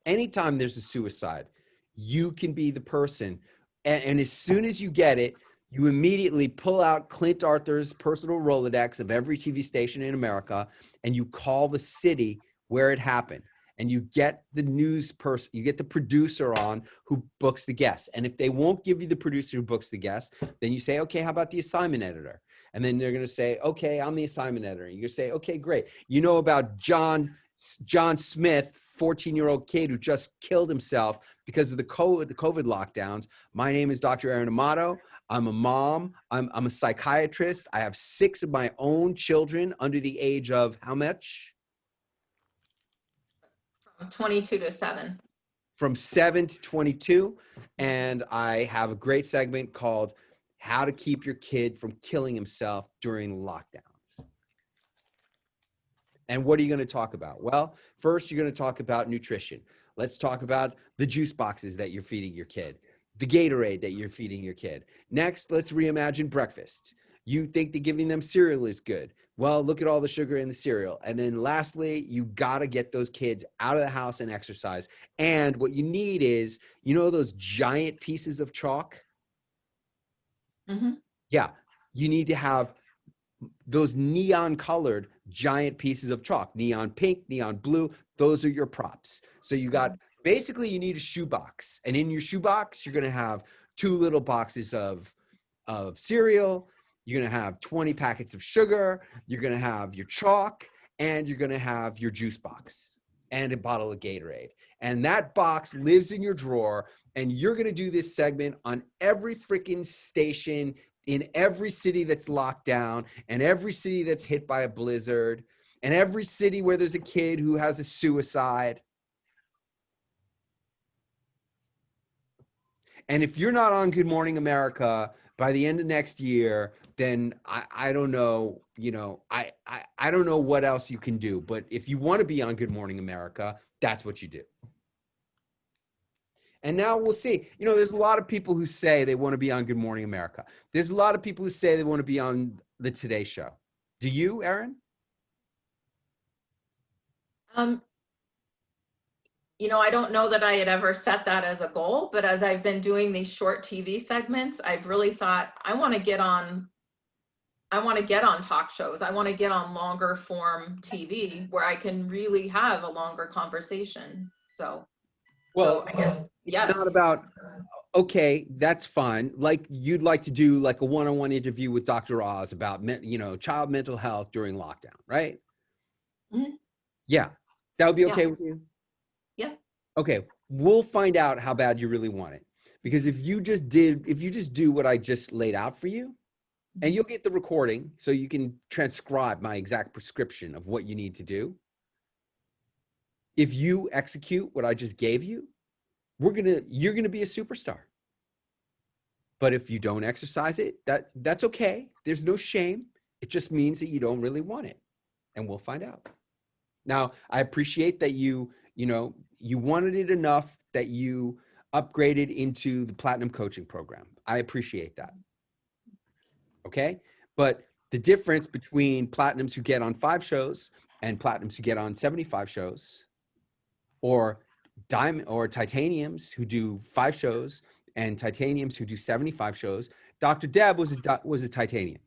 Anytime there's a suicide, you can be the person. And as soon as you get it, you immediately pull out Clint Arthur's personal Rolodex of every TV station in America, and you call the city where it happened. And you get the news person, you get the producer on who books the guests. And if they won't give you the producer who books the guests, then you say, okay, how about the assignment editor? And then they're going to say, okay, I'm the assignment editor. And you say, okay, great. You know about John Smith, 14-year-old kid who just killed himself because of the COVID lockdowns. My name is Dr. Aaron Amato. I'm a mom. I'm a psychiatrist. I have 6 of my own children under the age of how much? From 22 to 7. From 7 to 22. And I have a great segment called How to Keep Your Kid from Killing Himself During Lockdowns. And what are you going to talk about? Well, first, you're going to talk about nutrition. Let's talk about the juice boxes that you're feeding your kid, the Gatorade that you're feeding your kid. Next, let's reimagine breakfast. You think that giving them cereal is good. Well, look at all the sugar in the cereal. And then lastly, you got to get those kids out of the house and exercise. And what you need is, you know, those giant pieces of chalk? Yeah, you need to have those neon colored giant pieces of chalk, neon pink, neon blue. Those are your props. So you got basically you need a shoebox, and in your shoebox, you're going to have 2 little boxes of cereal. You're going to have 20 packets of sugar. You're going to have your chalk, and you're going to have your juice box and a bottle of Gatorade. And that box lives in your drawer, and you're going to do this segment on every freaking station in every city that's locked down, and every city that's hit by a blizzard, and every city where there's a kid who has a suicide. And if you're not on Good Morning America by the end of next year, then I don't know, I don't know what else you can do. But if you want to be on Good Morning America, that's what you do. And now we'll see. There's a lot of people who say they want to be on Good Morning America. There's a lot of people who say they want to be on the Today Show. Do you, Erin? I don't know that I had ever set that as a goal, but as I've been doing these short TV segments, I've really thought I want to get on talk shows. I want to get on longer form TV where I can really have a longer conversation. So I guess, yes. It's not about, okay, that's fine. Like you'd like to do like a one-on-one interview with Dr. Oz about, child mental health during lockdown, right? Mm-hmm. Yeah. That would be okay with you? Yeah. Okay. We'll find out how bad you really want it. Because if you just do what I just laid out for you, and you'll get the recording so you can transcribe my exact prescription of what you need to do. If you execute what I just gave you, you're gonna be a superstar. But if you don't exercise it, that's okay. There's no shame. It just means that you don't really want it. And we'll find out. Now, I appreciate that you wanted it enough that you upgraded into the Platinum Coaching Program. I appreciate that. Okay? But the difference between Platinums who get on 5 shows and Platinums who get on 75 shows, or Titaniums who do 5 shows and Titaniums who do 75 shows, Dr. Deb was a Titanium.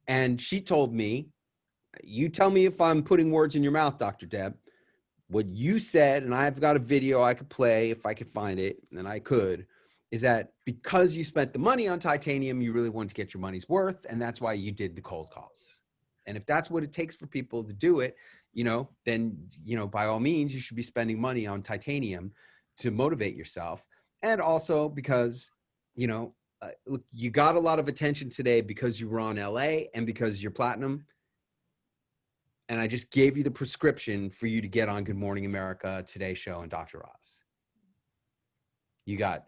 And she told me, you tell me if I'm putting words in your mouth, Dr. Deb. What you said, and I've got a video I could play if I could find it, and I could, is that because you spent the money on Titanium, you really wanted to get your money's worth, and that's why you did the cold calls. And if that's what it takes for people to do it, then, by all means, you should be spending money on Titanium to motivate yourself. And also because, look, you got a lot of attention today because you were on LA and because you're Platinum. And I just gave you the prescription for you to get on Good Morning America, Today Show, and Dr. Oz. You got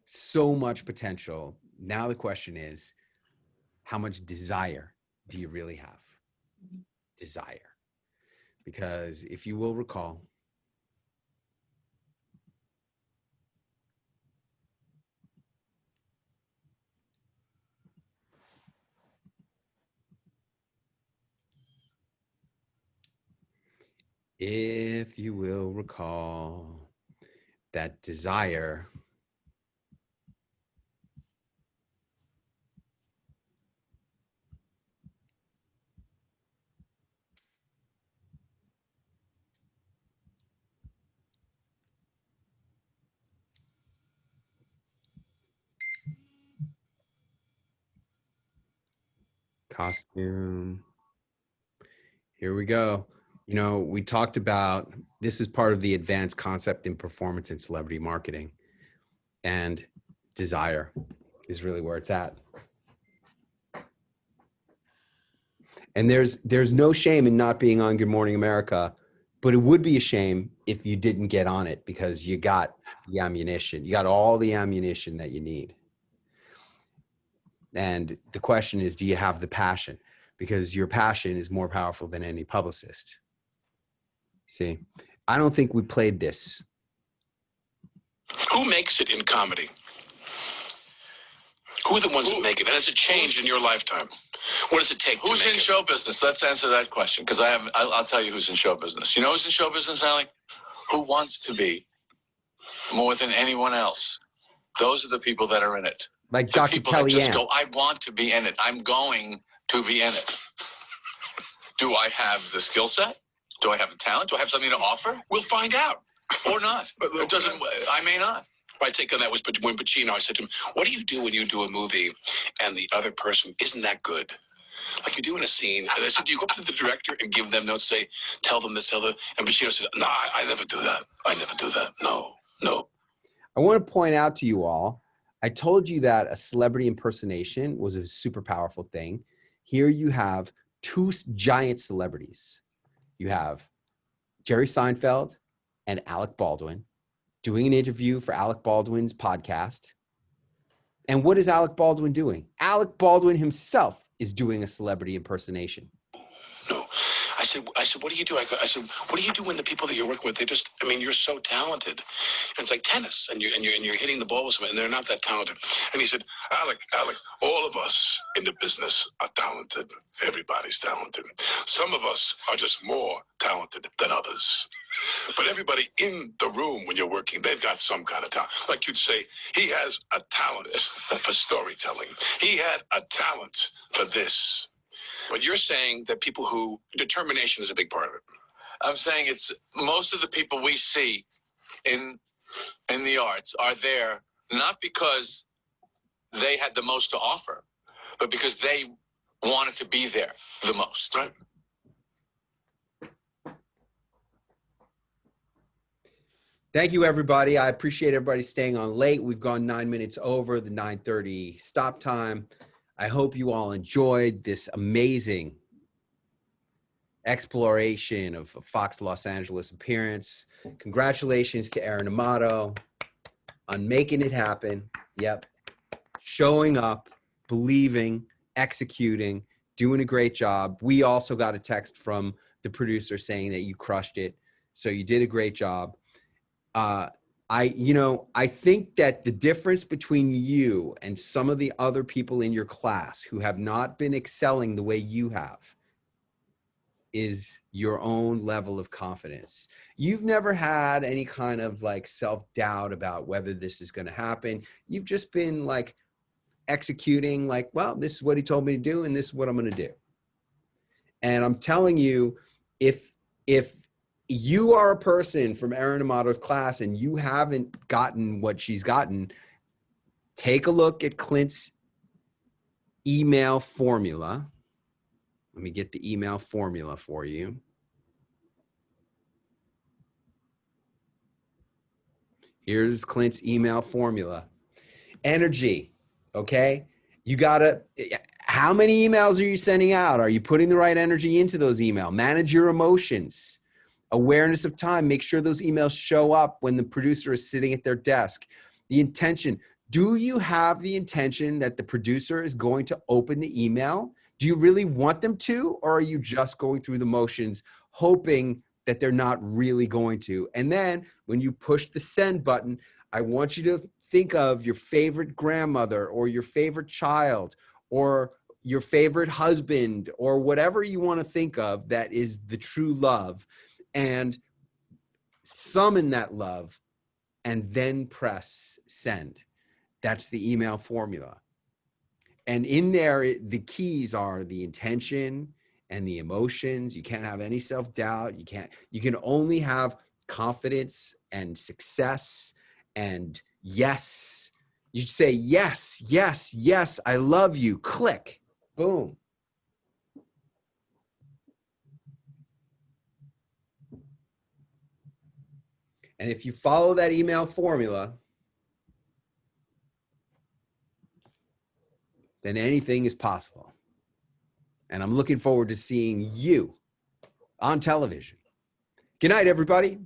so much potential. Now the question is, how much desire do you really have? Desire. Because if you will recall, that desire costume. Here we go. We talked about, this is part of the advanced concept in performance and celebrity marketing, and desire is really where it's at. And there's no shame in not being on Good Morning America, but it would be a shame if you didn't get on it because you got the ammunition. You got all the ammunition that you need. And the question is, do you have the passion? Because your passion is more powerful than any publicist. See, I don't think we played this. Who makes it in comedy? Who are the ones that make it? And has it changed in your lifetime? What does it take to make it? Who's in show business? Let's answer that question, because I'll tell you who's in show business. You know who's in show business, Allie? Who wants to be more than anyone else? Those are the people that are in it. Like The Dr. people that just Kellyanne. go, I want to be in it. I'm going to be in it. Do I have the skill set? Do I have a talent? Do I have something to offer? We'll find out. Or not. It doesn't, I may not. My take on that was when Pacino, I said to him, what do you do when you do a movie and the other person isn't that good? Like you're doing a scene. And I said, do you go up to the director and give them notes, say, tell them this, tell them? And Pacino said, no, I never do that. I never do that. No. I want to point out to you all, I told you that a celebrity impersonation was a super powerful thing. Here you have two giant celebrities. You have Jerry Seinfeld and Alec Baldwin doing an interview for Alec Baldwin's podcast. And what is Alec Baldwin doing? Alec Baldwin himself is doing a celebrity impersonation. No. I said, what do you do? I said, what do you do when the people that you're working with, they just, I mean, you're so talented. And it's like tennis, and you're hitting the ball with someone, and they're not that talented. And he said, Alec, all of us in the business are talented. Everybody's talented. Some of us are just more talented than others. But everybody in the room when you're working, they've got some kind of talent. Like you'd say, he has a talent for storytelling. He had a talent for this. But you're saying that people who, determination is a big part of it. I'm saying it's most of the people we see in the arts are there not because they had the most to offer, but because they wanted to be there the most. Right. Thank you, everybody. I appreciate everybody staying on late. We've gone 9 minutes over the 9:30 stop time. I hope you all enjoyed this amazing exploration of Fox Los Angeles appearance. Congratulations to Aaron Amato on making it happen. Yep. Showing up, believing, executing, doing a great job. We also got a text from the producer saying that you crushed it. So you did a great job. I think that the difference between you and some of the other people in your class who have not been excelling the way you have is your own level of confidence. You've never had any kind of like self-doubt about whether this is going to happen. You've just been like executing like, well, this is what he told me to do and this is what I'm going to do. And I'm telling you, if you are a person from Erin Amato's class and you haven't gotten what she's gotten, take a look at Clint's email formula. Let me get the email formula for you. Here's Clint's email formula. Energy, okay? You gotta, how many emails are you sending out? Are you putting the right energy into those emails? Manage your emotions. Awareness of time, make sure those emails show up when the producer is sitting at their desk. The intention, do you have the intention that the producer is going to open the email? Do you really want them to, or are you just going through the motions, hoping that they're not really going to? And then when you push the send button, I want you to think of your favorite grandmother or your favorite child or your favorite husband or whatever you want to think of that is the true love, and summon that love and then press send. That's the email formula. And in there, the keys are the intention and the emotions. You can't have any self-doubt. You can only have confidence and success and yes. You say, yes, yes, yes, I love you. Click, boom. And if you follow that email formula, then anything is possible. And I'm looking forward to seeing you on television. Good night, everybody.